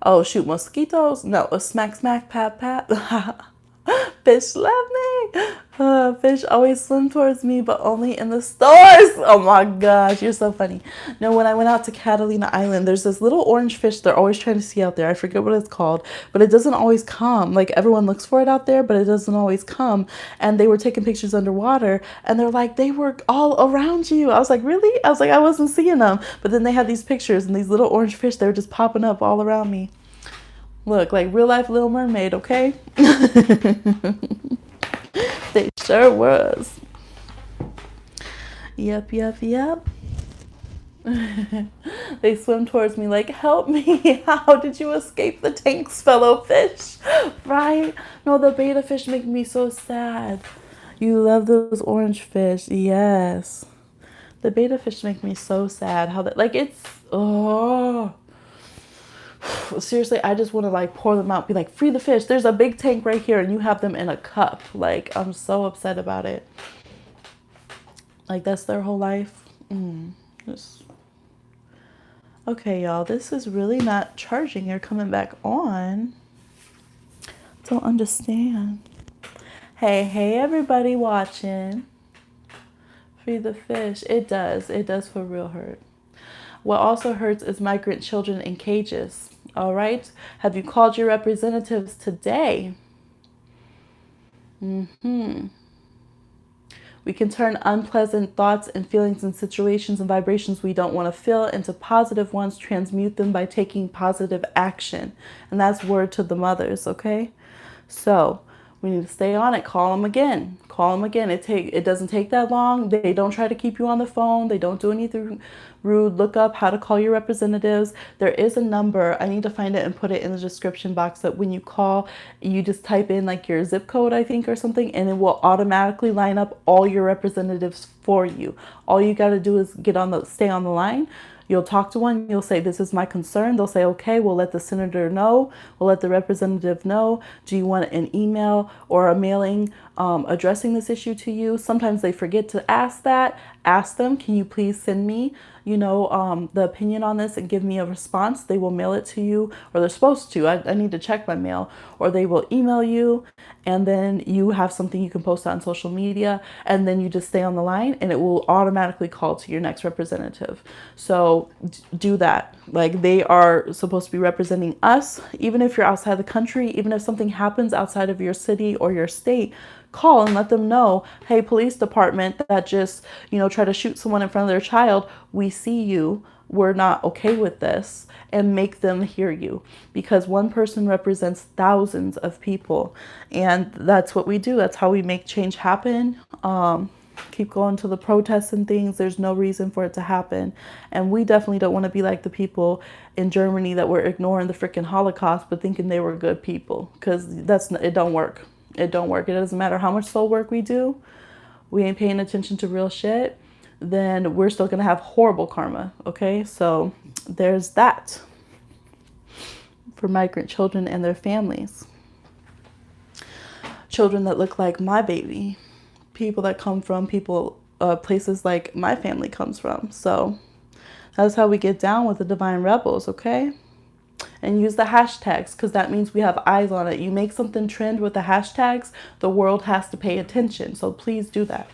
Oh shoot, mosquitoes? No, a smack, pat, pat. Fish love me. Fish always swim towards me, but only in the stores. Oh my gosh, you're so funny. No, when I went out to Catalina Island, there's this little orange fish they're always trying to see out there. I forget what it's called, but it doesn't always come. Like everyone looks for it out there, but it doesn't always come. And they were taking pictures underwater, and they're like, they were all around you. I was like, really? I was like, I wasn't seeing them. But then they had these pictures, and these little orange fish, they were just popping up all around me. Look, like real life Little Mermaid, okay? They sure was. Yep, yep, yep. They swim towards me like, help me. How did you escape the tanks, fellow fish? Right? No, the beta fish make me so sad. You love those orange fish. Yes. The beta fish make me so sad. How that, like, it's, oh. Seriously, I just want to like pour them out, be like, free the fish. There's a big tank right here and you have them in a cup. Like, I'm so upset about it. Like, that's their whole life. Just... Okay, y'all, this is really not charging or coming back on. Don't understand. Hey, everybody watching. Free the fish. It does for real hurt. What also hurts is migrant children in cages. All right. Have you called your representatives today? We can turn unpleasant thoughts and feelings and situations and vibrations we don't want to feel into positive ones, transmute them by taking positive action. And that's word to the mothers, okay? So we need to stay on it. Call them again. Call them again. It doesn't take that long. They don't try to keep you on the phone. They don't do anything rude. Look up how to call your representatives. There is a number. I need to find it and put it in the description box that when you call, you just type in like your zip code, I think, or something, and it will automatically line up all your representatives for you. All you got to do is stay on the line. You'll talk to one, you'll say, this is my concern. They'll say, okay, we'll let the senator know. We'll let the representative know. Do you want an email or a mailing addressing this issue to you? Sometimes they forget to ask that. Ask them, can you please send me, the opinion on this and give me a response? They will mail it to you, or they're supposed to. I need to check my mail. Or they will email you, and then you have something you can post on social media, and then you just stay on the line and it will automatically call to your next representative. So do that. Like, they are supposed to be representing us. Even if you're outside the country, even if something happens outside of your city or your state, call and let them know, hey, police department that just, try to shoot someone in front of their child, we see you. We're not okay with this, and make them hear you, because one person represents thousands of people, and that's what we do. That's how we make change happen. Keep going to the protests and things. There's no reason for it to happen. And we definitely don't want to be like the people in Germany that were ignoring the freaking Holocaust but thinking they were good people, because it don't work. It don't work. It doesn't matter how much soul work we do. We ain't paying attention to real shit, then we're still going to have horrible karma. Okay, so there's that for migrant children and their families. Children that look like my baby. People that come from places like my family comes from. So that's how we get down with the divine rebels, okay? And use the hashtags, because that means we have eyes on it. You make something trend with the hashtags, the world has to pay attention. So please do that.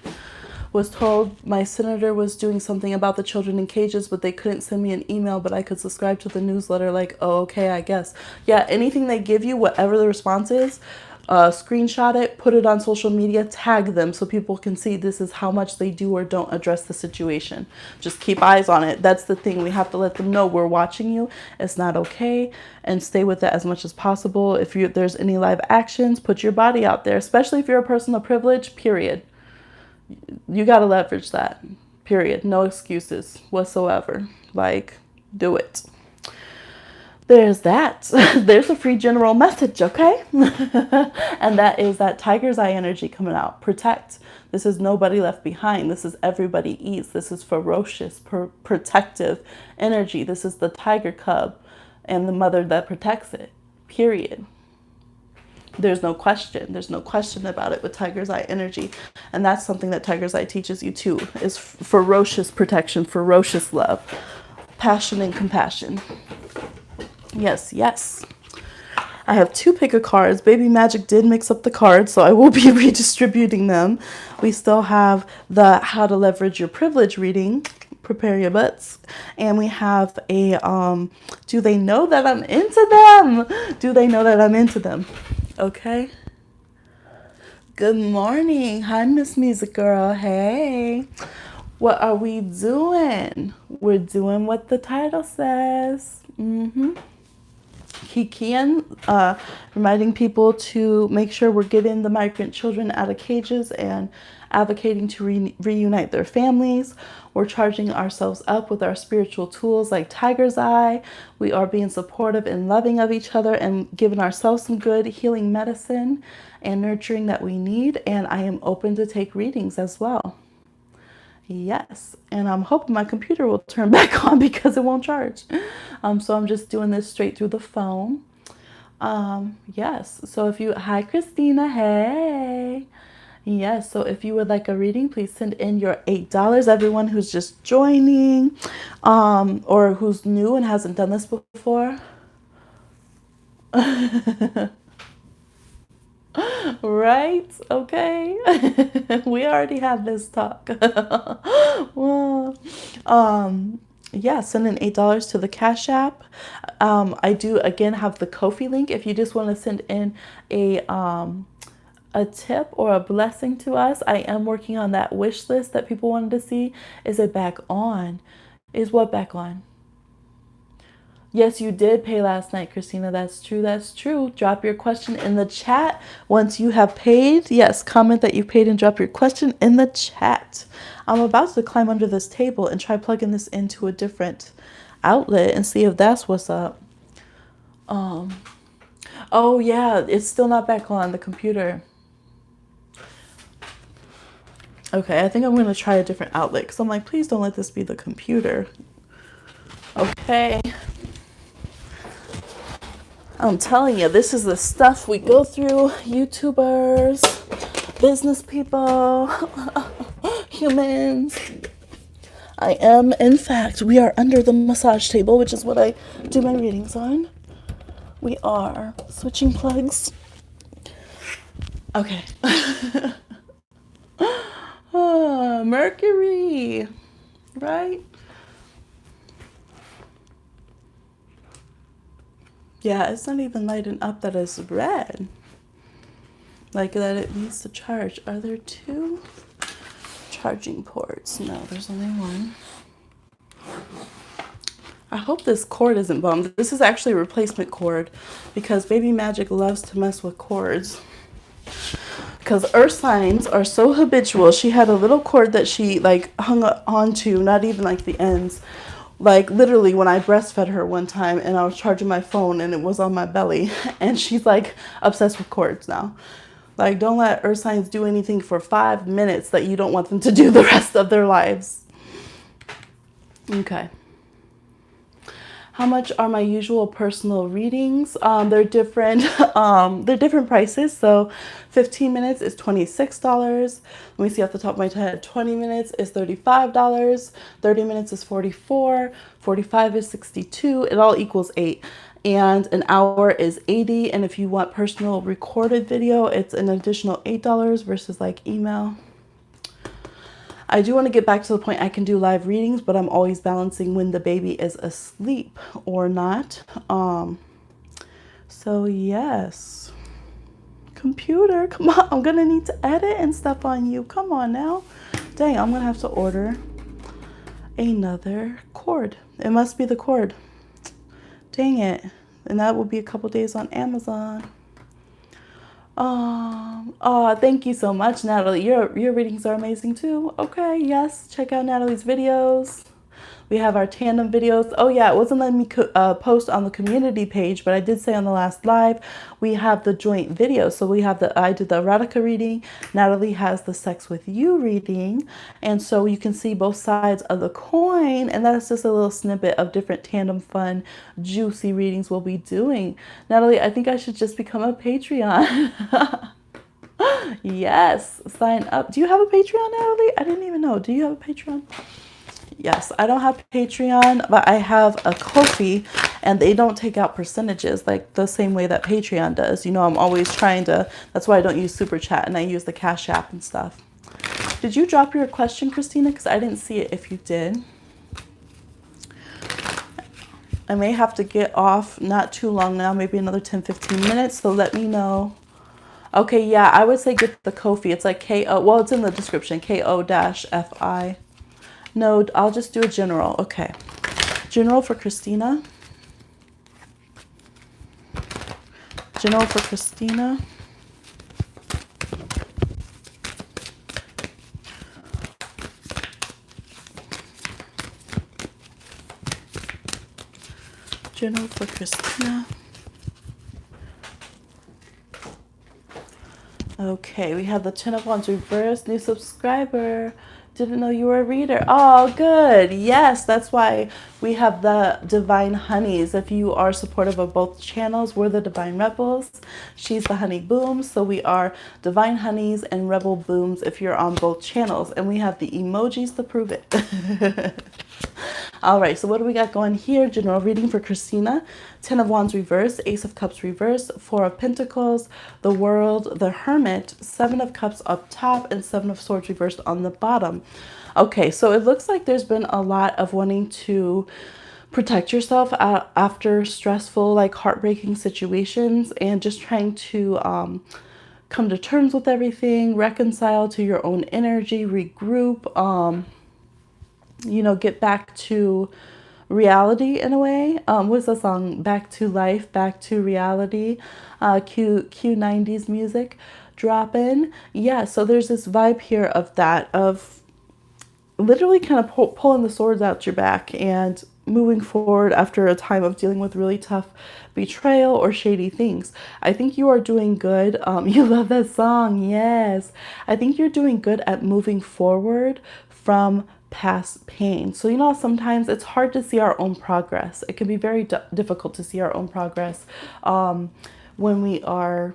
Was told my senator was doing something about the children in cages, but they couldn't send me an email, but I could subscribe to the newsletter. Like, oh, okay, I guess. Yeah, anything they give you, whatever the response is, screenshot it, put it on social media, tag them so people can see this is how much they do or don't address the situation. Just keep eyes on it. That's the thing. We have to let them know we're watching you. It's not okay, and stay with it as much as possible. If there's any live actions, put your body out there, especially if you're a person of privilege, period. You got to leverage that, period. No excuses whatsoever. Like, do it. There's that. There's a free general message, okay? And that is that tiger's eye energy coming out. Protect. This is nobody left behind. This is everybody eats. This is ferocious, protective energy. This is the tiger cub and the mother that protects it, period. There's no question. There's no question about it with tiger's eye energy. And that's something that tiger's eye teaches you too, is ferocious protection, ferocious love, passion and compassion. Yes, yes. I have 2 pick of cards. Baby Magic did mix up the cards, so I will be redistributing them. We still have the How to Leverage Your Privilege reading, prepare your butts, and we have a do they know that I'm into them? Do they know that I'm into them? Okay. Good morning. Hi, Miss Music Girl. Hey. What are we doing? We're doing what the title says. Kiki, reminding people to make sure we're getting the migrant children out of cages and advocating to reunite their families. We're charging ourselves up with our spiritual tools like Tiger's Eye. We are being supportive and loving of each other and giving ourselves some good healing medicine and nurturing that we need. And I am open to take readings as well. Yes, and I'm hoping my computer will turn back on because it won't charge. So I'm just doing this straight through the phone. Yes, so if you, hi Christina, hey. Yes, so if you would like a reading, please send in your $8. Everyone who's just joining, or who's new and hasn't done this before. Right? Okay. We already had this talk. Well, yeah, send in $8 to the Cash App. I do again have the Ko-fi link if you just want to send in a tip or a blessing to us. I am working on that wish list that people wanted to see. Is it back on? Is what back on? Yes, you did pay last night, Christina. That's true. That's true. Drop your question in the chat once you have paid. Yes, comment that you paid and drop your question in the chat. I'm about to climb under this table and try plugging this into a different outlet and see if that's what's up. Oh yeah, it's still not back on the computer. Okay, I think I'm going to try a different outlet because I'm like, please don't let this be the computer. Okay. I'm telling you, this is the stuff we go through. YouTubers, business people, humans. I am, in fact, we are under the massage table, which is what I do my readings on. We are switching plugs. Okay. Mercury, right? Yeah, it's not even lighting up that it's red. Like that it needs to charge. Are there 2 charging ports? No, there's only 1. I hope this cord isn't bummed. This is actually a replacement cord because Baby Magic loves to mess with cords. Because earth signs are so habitual. She had a little cord that she like hung onto, not even like the ends. Like literally when I breastfed her one time and I was charging my phone and it was on my belly and she's like obsessed with cords now. Like don't let earth signs do anything for 5 minutes that you don't want them to do the rest of their lives. Okay. How much are my usual personal readings? They're different. They're different prices. So 15 minutes is $26. Let me see off the top of my head. 20 minutes is $35. 30 minutes is $44. 45 is $62. It all equals 8. And an hour is $80. And if you want personal recorded video, it's an additional $8 versus like email. I do want to get back to the point I can do live readings, but I'm always balancing when the baby is asleep or not. So yes. Computer, come on. I'm going to need to edit and stuff on you. Come on now. Dang, I'm going to have to order another cord. It must be the cord. Dang it. And that will be a couple days on Amazon. Oh, thank you so much, Natalie. Your readings are amazing too. Okay, yes, check out Natalie's videos. We have our tandem videos. Oh yeah, it wasn't letting me post on the community page, but I did say on the last live, we have the joint video. So we have I did the erotica reading. Natalie has the sex with you reading. And so you can see both sides of the coin. And that's just a little snippet of different tandem fun, juicy readings we'll be doing. Natalie, I think I should just become a Patreon. Yes, sign up. Do you have a Patreon, Natalie? I didn't even know. Do you have a Patreon? Yes, I don't have Patreon, but I have a Ko-fi. And they don't take out percentages like the same way that Patreon does. I'm always trying to, that's why I don't use Super Chat and I use the Cash App and stuff. Did you drop your question, Christina? Because I didn't see it if you did. I may have to get off not too long now, maybe another 10-15 minutes, so let me know. Okay, yeah, I would say get the Ko-fi. It's like K-O, well, it's in the description, K-O-F-I. No, I'll just do a general. Okay. General for Christina. General for Christina. General for Christina. Okay, we have the Ten of Wands reverse. New subscriber. Didn't know you were a reader. Oh, good. Yes, that's why we have the Divine Honeys. If you are supportive of both channels, we're the Divine Rebels. She's the Honey Booms. So we are Divine Honeys and Rebel Booms if you're on both channels. And we have the emojis to prove it. All right, so what do we got going here? General reading for Christina. Ten of Wands reverse, Ace of Cups reverse, Four of Pentacles, the World, the Hermit, Seven of Cups up top, and Seven of Swords reversed on the bottom. Okay, so it looks like there's been a lot of wanting to protect yourself after stressful, like heartbreaking situations, and just trying to come to terms with everything, reconcile to your own energy, regroup, get back to reality in a way. What's the song? Back to life, back to reality. Q90s music drop in. Yeah, so there's this vibe here of that, of literally kind of pulling the swords out your back and moving forward after a time of dealing with really tough betrayal or shady things. I think you are doing good. You love that song. Yes. I think you're doing good at moving forward from past pain. So, sometimes it's hard to see our own progress. It can be very difficult to see our own progress when we are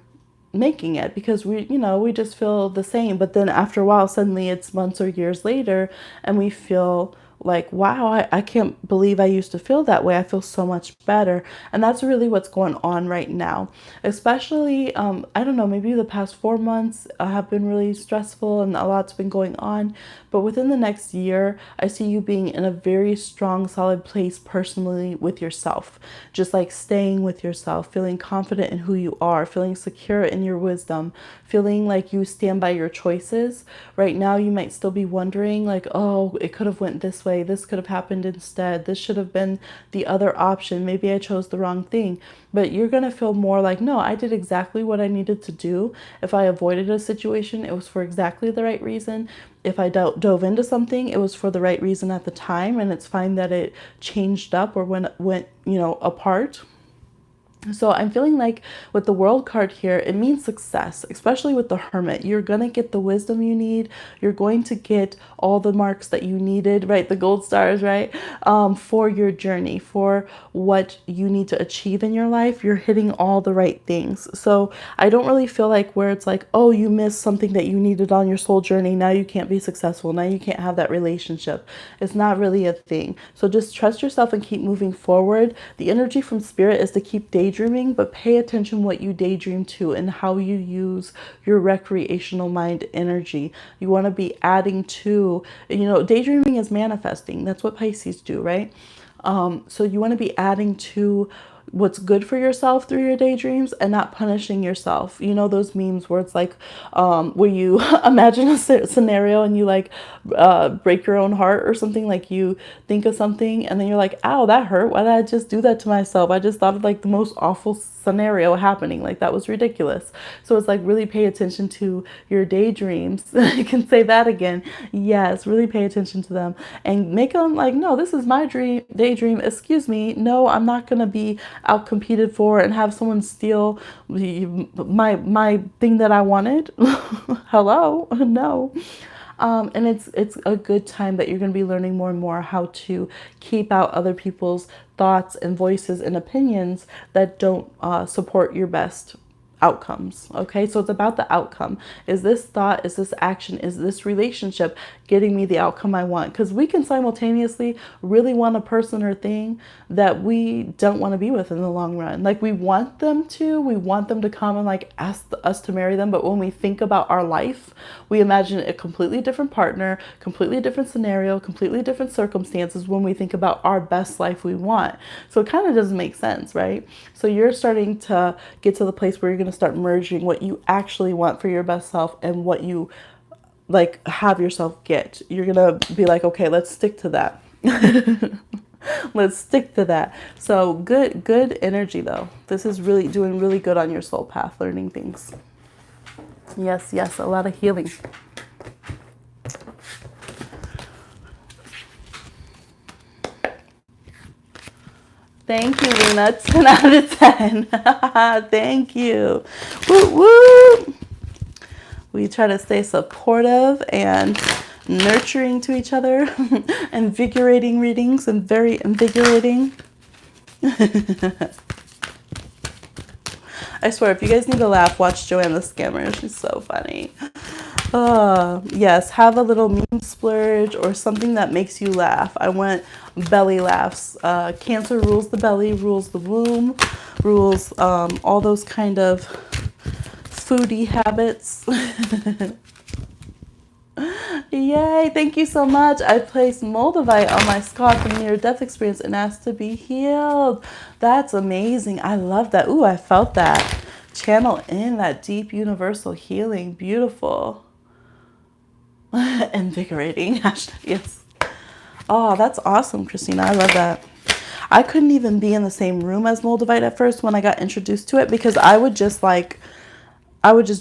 making it, because we just feel the same. But then after a while, suddenly it's months or years later and we feel like, wow, I can't believe I used to feel that way. I feel so much better. And that's really what's going on right now. Especially, I don't know, maybe the past 4 months have been really stressful and a lot's been going on. But within the next year, I see you being in a very strong, solid place personally with yourself. Just like staying with yourself, feeling confident in who you are, feeling secure in your wisdom, feeling like you stand by your choices. Right now, you might still be wondering like, oh, it could have went this way. This could have happened instead. This should have been the other option. Maybe I chose the wrong thing. But you're going to feel more like, no, I did exactly what I needed to do. If I avoided a situation, it was for exactly the right reason. If I dove into something, it was for the right reason at the time. And it's fine that it changed up or went apart. So I'm feeling like with the World card here, it means success, especially with the Hermit. You're going to get the wisdom you need. You're going to get all the marks that you needed, right? The gold stars, right? For your journey, for what you need to achieve in your life. You're hitting all the right things. So I don't really feel like where it's like, oh, you missed something that you needed on your soul journey. Now you can't be successful. Now you can't have that relationship. It's not really a thing. So just trust yourself and keep moving forward. The energy from Spirit is to keep daydreaming, but pay attention what you daydream to and how you use your recreational mind energy. You want to be adding to, daydreaming is manifesting. That's what Pisces do, right? So you want to be adding to what's good for yourself through your daydreams and not punishing yourself. You know, those memes where it's like, where you imagine a scenario and you like break your own heart or something, like you think of something and then you're like, ow, that hurt. Why did I just do that to myself? I just thought of like the most awful scenario happening. Like that was ridiculous. So it's like really pay attention to your daydreams. You can say that again. Yes, really pay attention to them and make them like, no, this is my daydream. Excuse me. No, I'm not going to be out competed for and have someone steal my thing that I wanted. Hello? No. And it's a good time that you're going to be learning more and more how to keep out other people's thoughts and voices and opinions that don't support your best outcomes. Okay, so it's about the outcome. Is this thought, is this action, is this relationship getting me the outcome I want. Because we can simultaneously really want a person or thing that we don't want to be with in the long run. Like we want them to come and like ask us to marry them. But when we think about our life, we imagine a completely different partner, completely different scenario, completely different circumstances when we think about our best life we want. So it kind of doesn't make sense, right? So you're starting to get to the place where you're going to start merging what you actually want for your best self and what you like have yourself get. You're going to be like, okay, let's stick to that. Let's stick to that. So good energy though. This is really doing really good on your soul path, learning things. Yes, a lot of healing. Thank you, Luna. 10 out of 10. Thank you. Woo, woo. We try to stay supportive and nurturing to each other. Invigorating readings and very invigorating. I swear, if you guys need to laugh, watch Joanne the Scammer. She's so funny. Yes, have a little meme splurge or something that makes you laugh. I want belly laughs. Cancer rules the belly, rules the womb, rules all those kind of foodie habits. Yay, thank you so much. I placed moldavite on my scar from near-death experience and asked to be healed. That's amazing. I love that. Ooh, I felt that. Channel in that deep universal healing. Beautiful. Invigorating. Yes. Oh, that's awesome, Christina. I love that. I couldn't even be in the same room as moldavite at first when I got introduced to it because I would just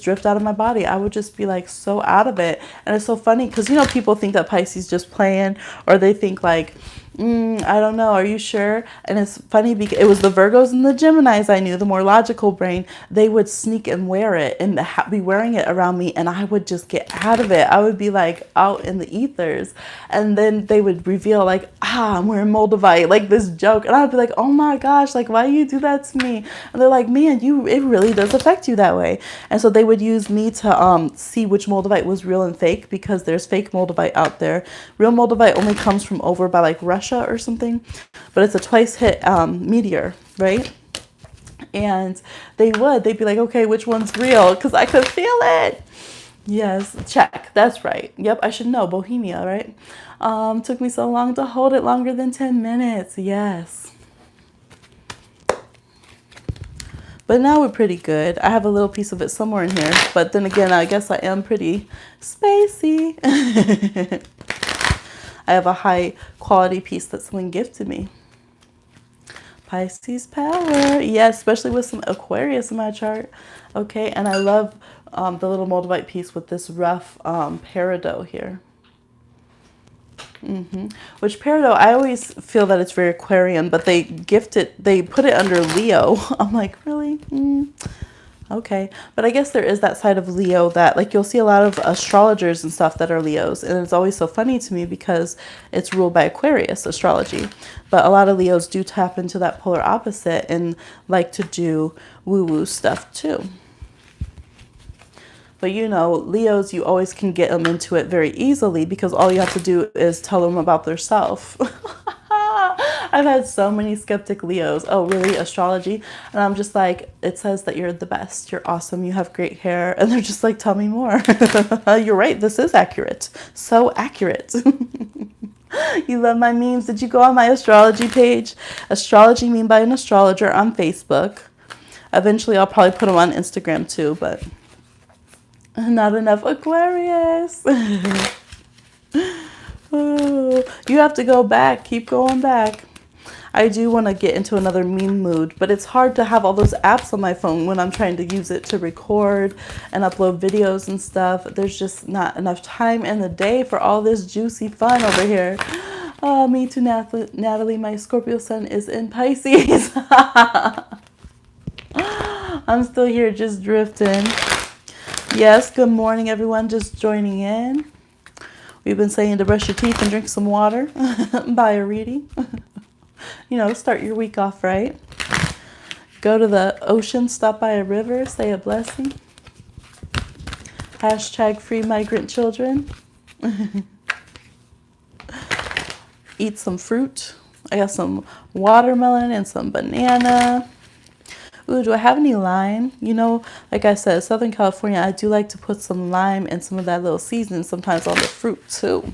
drift out of my body. I would just be like so out of it. And it's so funny because, you know, people think that Pisces just playing or they think like, I don't know, are you sure? And it's funny because it was the Virgos and the Geminis I knew, the more logical brain. They would sneak and wear it and be wearing it around me and I would just get out of it. I would be like out in the ethers and then they would reveal like, I'm wearing moldavite, like this joke. And I'd be like, oh my gosh, like why do you do that to me? And they're like, man, it really does affect you that way. And so they would use me to see which moldavite was real and fake because there's fake moldavite out there. Real moldavite only comes from over by like Russia or something, but it's a twice hit meteor, right? And they'd be like, okay, which one's real? Because I could feel it. Yes, check. That's right. Yep, I should know. Bohemia, right? Took me so long to hold it, longer than 10 minutes. Yes. But now we're pretty good. I have a little piece of it somewhere in here. But then again, I guess I am pretty spacey. I have a high quality piece that someone gifted me. Pisces power. Yeah, especially with some Aquarius in my chart. Okay, and I love the little moldavite piece with this rough peridot here. Which peridot, I always feel that it's very Aquarian, but they put it under Leo. I'm like, really? Okay, but I guess there is that side of Leo that like you'll see a lot of astrologers and stuff that are Leos, and it's always so funny to me because it's ruled by Aquarius astrology, but a lot of Leos do tap into that polar opposite and like to do woo-woo stuff too. But you know, Leos, you always can get them into it very easily because all you have to do is tell them about their self. I've had so many skeptic Leos. Oh, really? Astrology? And I'm just like, it says that you're the best. You're awesome. You have great hair. And they're just like, tell me more. You're right. This is accurate. So accurate. You love my memes. Did you go on my astrology page? Astrology Meme by an Astrologer on Facebook. Eventually, I'll probably put them on Instagram too, but not enough Aquarius. Oh, you have to go back. Keep going back. I do want to get into another meme mood, but it's hard to have all those apps on my phone when I'm trying to use it to record and upload videos and stuff. There's just not enough time in the day for all this juicy fun over here. Oh, me too, Natalie. My Scorpio sun is in Pisces. I'm still here just drifting. Yes, good morning, everyone. Just joining in. We've been saying to brush your teeth and drink some water. Buy a reading. You know, start your week off right. Go to the ocean, stop by a river, say a blessing. Hashtag free migrant children. eat some fruit. I got some watermelon and some banana. Ooh, do I have any lime? You know, like I said, Southern California, I do like to put some lime and some of that little seasoning sometimes on the fruit too.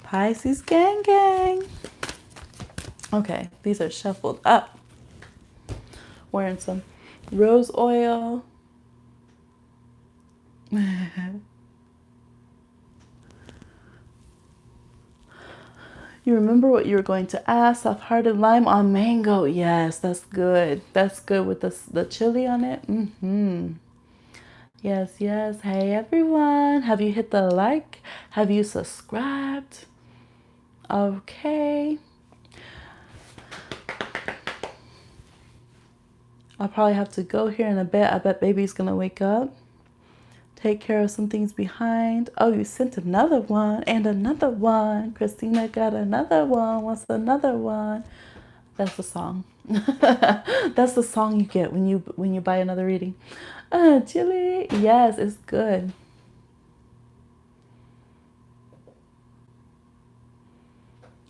Pisces gang gang. Okay, these are shuffled up. Wearing some rose oil. You remember what you were going to ask? Soft-hearted lime on mango. Yes, that's good. That's good with the chili on it. Yes, yes. Hey, everyone. Have you hit the like? Have you subscribed? Okay. I'll probably have to go here in a bit. I bet baby's going to wake up. Take care of some things behind. Oh, you sent another one and another one. Christina got another one. Wants another one. That's the song. That's the song you get when you buy another reading. Chili. Yes, it's good.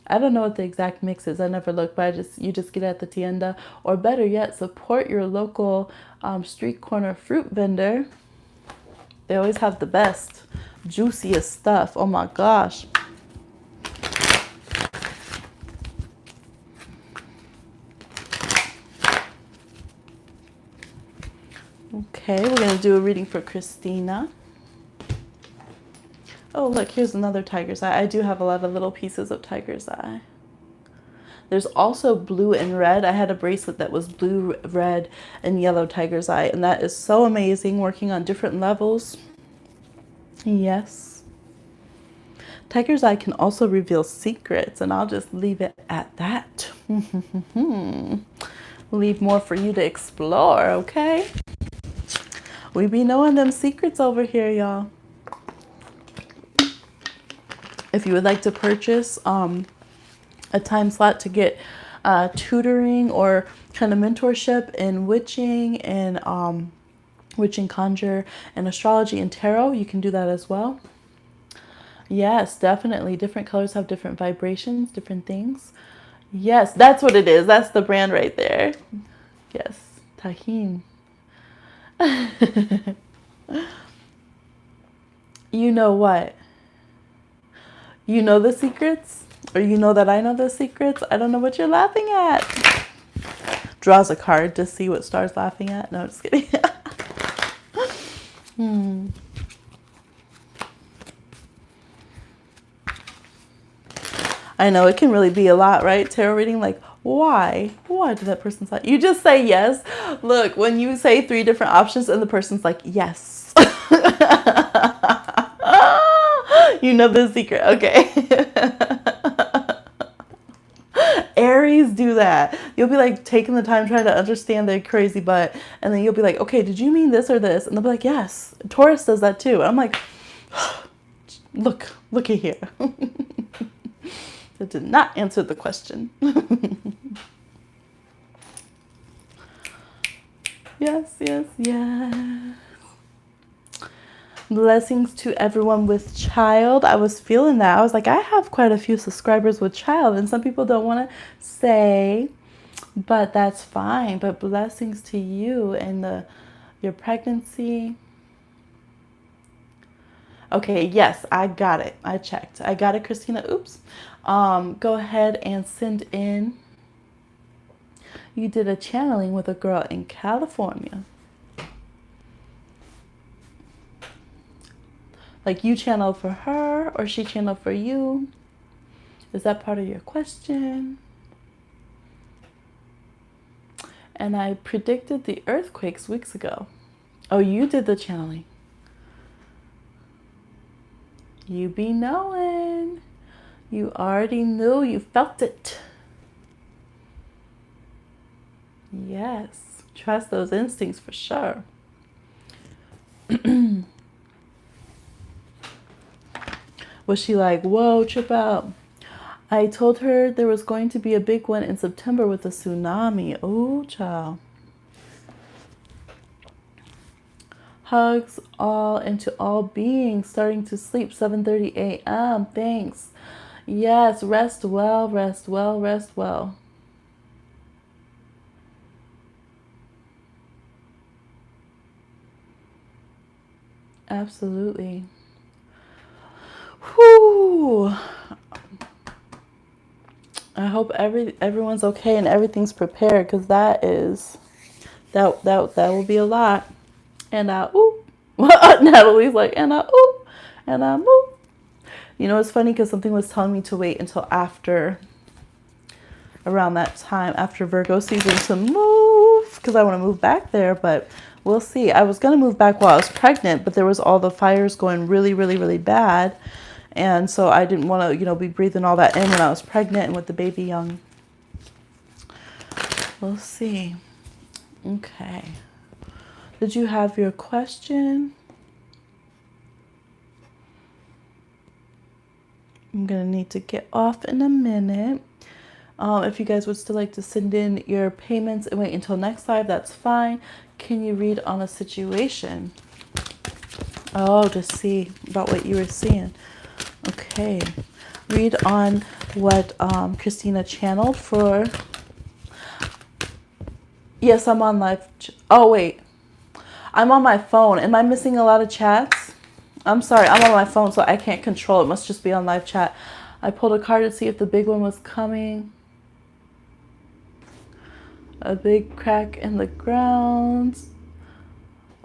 I don't know what the exact mix is. I never looked, but you just get it at the tienda, or better yet, support your local street corner fruit vendor. They always have the best, juiciest stuff. Oh my gosh. Okay, we're going to do a reading for Christina. Oh, look, here's another tiger's eye. I do have a lot of little pieces of tiger's eye. There's also blue and red. I had a bracelet that was blue, red, and yellow tiger's eye, and that is so amazing, working on different levels. Yes. Tiger's eye can also reveal secrets, and I'll just leave it at that. Leave more for you to explore, okay? We be knowing them secrets over here, y'all. If you would like to purchase a time slot to get tutoring or kind of mentorship in witching and witching, conjure, and astrology and tarot, you can do that as well. Yes, definitely. Different colors have different vibrations, different things. Yes, that's what it is. That's the brand right there. Yes, Tahin. You know what? You know the secrets? Or you know that I know the secrets? I don't know what you're laughing at. Draws a card to see what Star's laughing at. No, just kidding. I know it can really be a lot, right? Tarot reading, like, why? Why did that person say? You just say yes. Look, when you say 3 different options and the person's like, yes. You know the secret. Okay. Aries do that. You'll be like taking the time trying to understand their crazy butt. And then you'll be like, okay, did you mean this or this? And they'll be like, yes. Taurus does that too. And I'm like, look at here. That did not answer the question. Yes, yes, yes. Blessings to everyone with child. I was feeling that. I was like, I have quite a few subscribers with child, and some people don't want to say, but that's fine. But blessings to you and your pregnancy. Okay, yes, I got it. I checked. I got it, Christina. Oops. Go ahead and send in. You did a channeling with a girl in California. Like you channeled for her or she channeled for you? Is that part of your question? And I predicted the earthquakes weeks ago. Oh, you did the channeling. You be knowing. You already knew. You felt it. Yes. Trust those instincts for sure. Was she like, whoa, trip out? I told her there was going to be a big one in September with a tsunami. Oh, child. Hugs all into all beings starting to sleep 7:30 a.m. Thanks. Yes, rest well, rest well, rest well. Absolutely. Whew. I hope everyone's okay and everything's prepared, because that will be a lot. And I oop. Natalie's like, and I oop, and I move. You know, it's funny because something was telling me to wait until after, around that time, after Virgo season to move, because I want to move back there, but we'll see. I was going to move back while I was pregnant, but there was all the fires going really, really, really bad. And so I didn't want to, you know, be breathing all that in when I was pregnant and with the baby young. We'll see. Okay. Did you have your question? I'm going to need to get off in a minute. If you guys would still like to send in your payments and wait until next live, that's fine. Can you read on a situation? Oh, to see about what you were seeing. Okay. Read on what Christina channeled for. Yes, I'm on live. Oh, wait. I'm on my phone. Am I missing a lot of chats? I'm sorry. I'm on my phone, so I can't control it. Must just be on live chat. I pulled a card to see if the big one was coming. A big crack in the ground.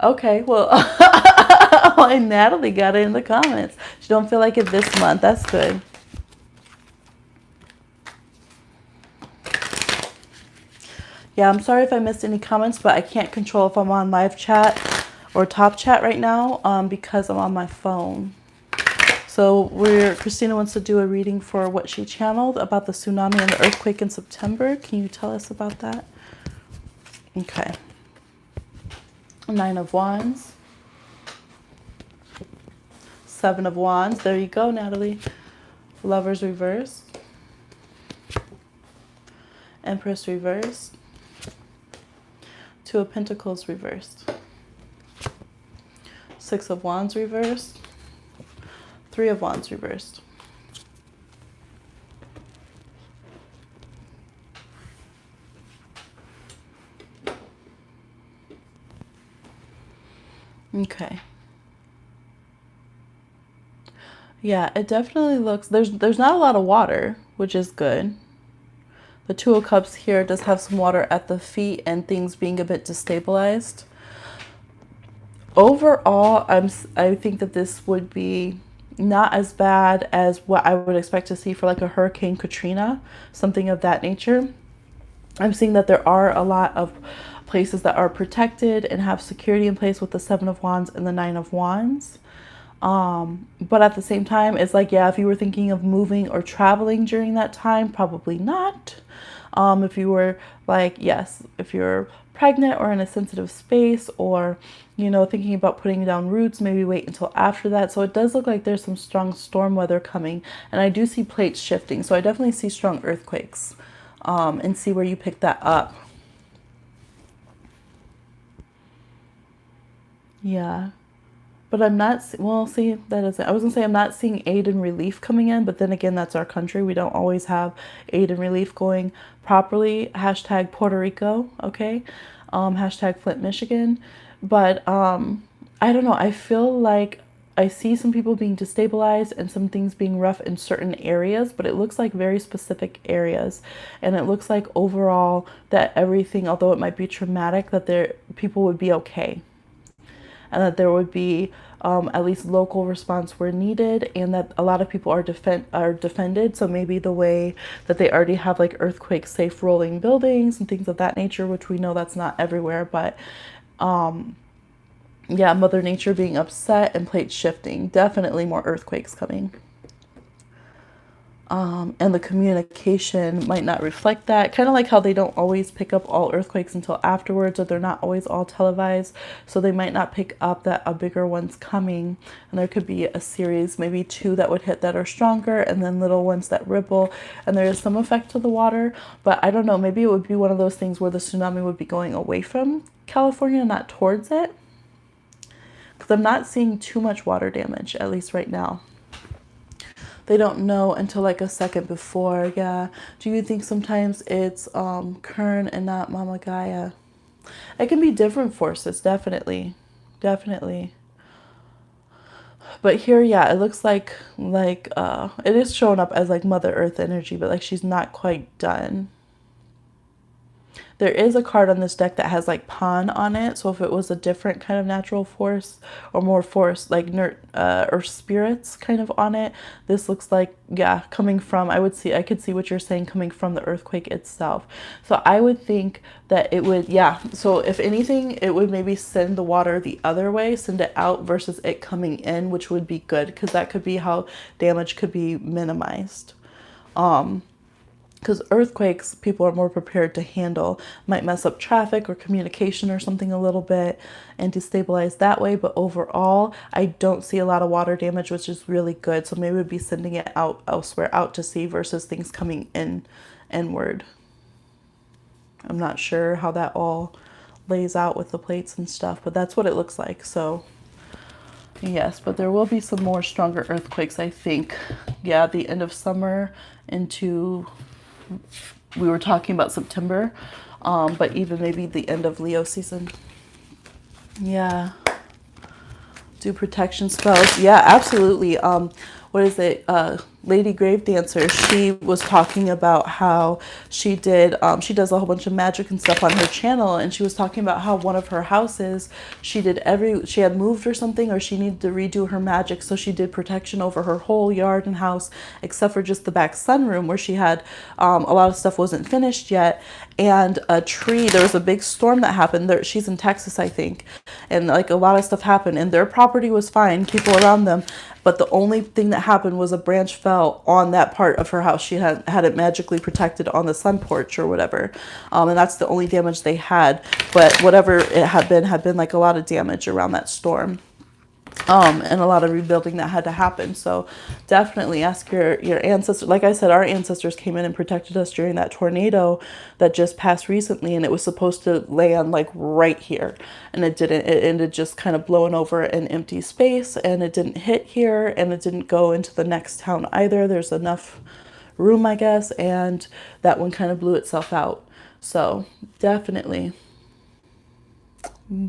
Okay, well, and Natalie got it in the comments. She don't feel like it this month. That's good. Yeah, I'm sorry if I missed any comments, but I can't control if I'm on live chat or top chat right now because I'm on my phone. So Christina wants to do a reading for what she channeled about the tsunami and the earthquake in September. Can you tell us about that? Okay. 9 of Wands. 7 of Wands. There you go, Natalie. Lovers reversed. Empress reversed. 2 of Pentacles reversed. 6 of Wands reversed. 3 of Wands reversed. Okay. Yeah, it definitely looks, there's not a lot of water, which is good. The 2 of Cups here does have some water at the feet and things being a bit destabilized. Overall, I think that this would be not as bad as what I would expect to see for like a Hurricane Katrina, something of that nature. I'm seeing that there are a lot of places that are protected and have security in place with the 7 of Wands and the 9 of Wands. But at the same time, it's like, yeah, if you were thinking of moving or traveling during that time, probably not. If you were like, yes, if you're pregnant or in a sensitive space, or, you know, thinking about putting down roots, maybe wait until after that. So it does look like there's some strong storm weather coming, and I do see plates shifting. So I definitely see strong earthquakes, and see where you pick that up. Yeah. But I'm not, well, see, that isn't, I was gonna say I'm not seeing aid and relief coming in, but then again, that's our country. We don't always have aid and relief going properly. Hashtag Puerto Rico, okay? Hashtag Flint, Michigan. But I don't know, I feel like I see some people being destabilized and some things being rough in certain areas, but it looks like very specific areas. And it looks like overall that everything, although it might be traumatic, that people would be okay. And that there would be at least local response where needed, and that a lot of people are defended. So maybe the way that they already have like earthquake safe rolling buildings and things of that nature, which we know that's not everywhere, but yeah, Mother Nature being upset and plates shifting, definitely more earthquakes coming. And the communication might not reflect that. Kind of like how they don't always pick up all earthquakes until afterwards, or they're not always all televised. So they might not pick up that a bigger one's coming. And there could be a series, maybe 2 that would hit that are stronger, and then little ones that ripple. And there is some effect to the water. But I don't know, maybe it would be one of those things where the tsunami would be going away from California, not towards it. because I'm not seeing too much water damage, at least right now. They don't know until like a second before. Yeah. Do you think sometimes it's Kern and not Mama Gaia? It can be different forces, definitely. Definitely. But here, yeah, it looks like it is showing up as like Mother Earth energy, but like she's not quite done. There is a card on this deck that has like pawn on it. So if it was a different kind of natural force or more force, like earth spirits kind of on it, this looks like, yeah, coming from, I could see what you're saying, coming from the earthquake itself. So I would think that it would, yeah. So if anything, it would maybe send the water the other way, send it out versus it coming in, which would be good because that could be how damage could be minimized. Because earthquakes, people are more prepared to handle, might mess up traffic or communication or something a little bit and destabilize that way. But overall, I don't see a lot of water damage, which is really good. So maybe we'd be sending it out elsewhere, out to sea versus things coming in inward. I'm not sure how that all lays out with the plates and stuff, but that's what it looks like. So yes, but there will be some more stronger earthquakes, I think. Yeah, at the end of summer into, we were talking about September, but even maybe the end of Leo season. Yeah. Do protection spells. Yeah, absolutely. What is it? Lady Grave Dancer, she was talking about how she did, she does a whole bunch of magic and stuff on her channel, and she was talking about how one of her houses, she had moved or something, or she needed to redo her magic, so she did protection over her whole yard and house, except for just the back sunroom where she had, a lot of stuff wasn't finished yet, and a tree, there was a big storm that happened there. She's in Texas, I think, and like a lot of stuff happened, and their property was fine, people around them, but the only thing that happened was a branch fell on that part of her house. She had it magically protected on the sun porch or whatever. And that's the only damage they had. But whatever it had been like a lot of damage around that storm. And a lot of rebuilding that had to happen. So definitely ask your ancestors. Like I said, our ancestors came in and protected us during that tornado that just passed recently, and it was supposed to land like right here, and it didn't. It ended just kind of blowing over an empty space, and it didn't hit here, and it didn't go into the next town either. There's enough room, I guess, and that one kind of blew itself out. So definitely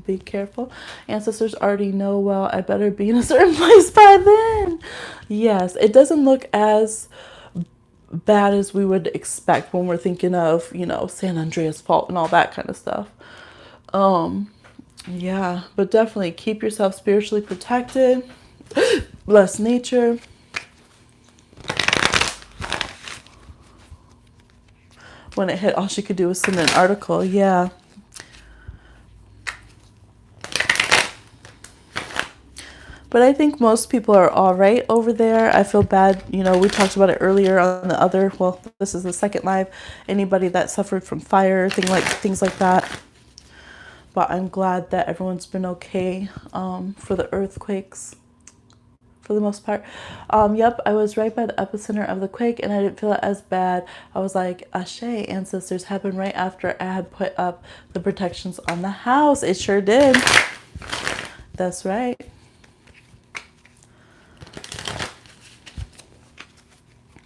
be careful. Ancestors already know, well, I better be in a certain place by then. Yes, it doesn't look as bad as we would expect when we're thinking of, San Andreas Fault and all that kind of stuff. Yeah, but definitely keep yourself spiritually protected. Bless nature. When it hit, all she could do was send an article. Yeah. But I think most people are all right over there. I feel bad. We talked about it earlier on the other, well, this is the second live. Anybody that suffered from fire, things like that. But I'm glad that everyone's been okay for the earthquakes for the most part. Yep, I was right by the epicenter of the quake, and I didn't feel it as bad. I was like, Ashe, ancestors happened right after I had put up the protections on the house. It sure did. That's right.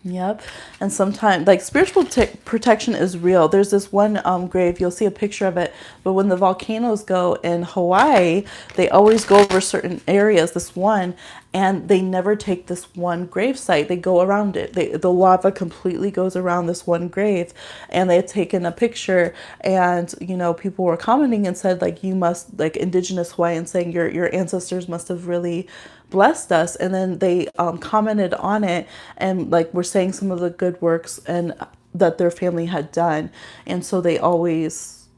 Yep. And sometimes, like, spiritual protection is real. There's this one grave, you'll see a picture of it, but when the volcanoes go in Hawaii, they always go over certain areas, this one, and they never take this one grave site. They go around it. The lava completely goes around this one grave, and they had taken a picture, and, people were commenting and said, like, you must, like, indigenous Hawaiians saying your ancestors must have really blessed us. And then they commented on it and like were saying some of the good works and that their family had done. And so they always,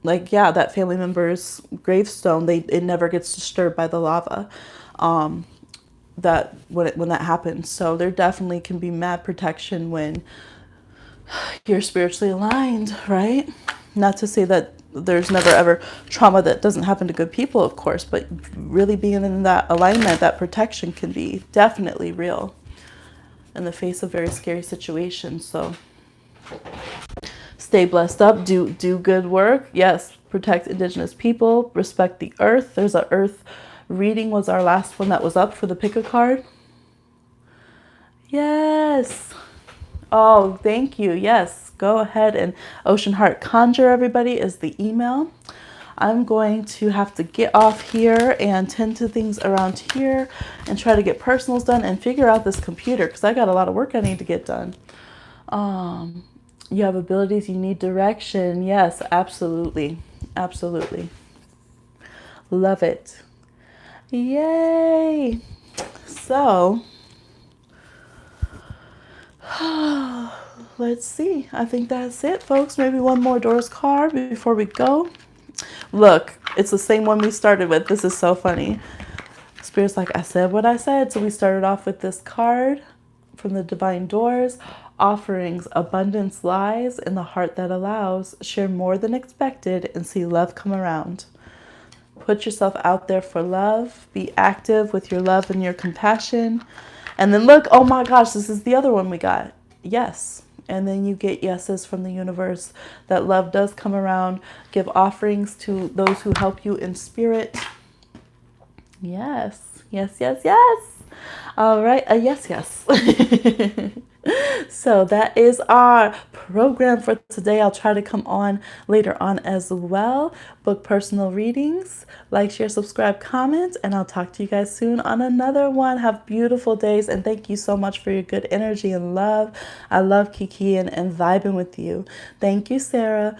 like, yeah, that family member's gravestone, it never gets disturbed by the lava that when that happens. So there definitely can be mad protection when you're spiritually aligned, right? Not to say that there's never ever trauma that doesn't happen to good people, of course, but really being in that alignment, that protection can be definitely real in the face of very scary situations. So stay blessed up, do good work. Yes, protect indigenous people, respect the earth. There's a earth reading was our last one that was up for the pick a card. Yes. Oh, thank you. Yes. Go ahead and Ocean Heart Conjure, everybody, is the email. I'm going to have to get off here and tend to things around here and try to get personals done and figure out this computer because I got a lot of work I need to get done. You have abilities, you need direction. Yes, absolutely. Absolutely. Love it. Yay. So, let's see. I think that's it, folks. Maybe one more Doors card before we go. Look, it's the same one we started with. This is so funny. Spirit's like, I said what I said. So we started off with this card from the Divine Doors. Offerings, abundance lies in the heart that allows. Share more than expected and see love come around. Put yourself out there for love. Be active with your love and your compassion. And then look, oh my gosh, this is the other one we got. Yes. And then you get yeses from the universe that love does come around. Give offerings to those who help you in spirit. Yes. Yes, yes, yes. All right. Yes, yes. So that is our program for today. I'll try to come on later on as well. Book personal readings. Like, share, subscribe, comment, and I'll talk to you guys soon on another one. Have beautiful days, and thank you so much for your good energy and love. I love Kiki and vibing with you. Thank you, Sarah.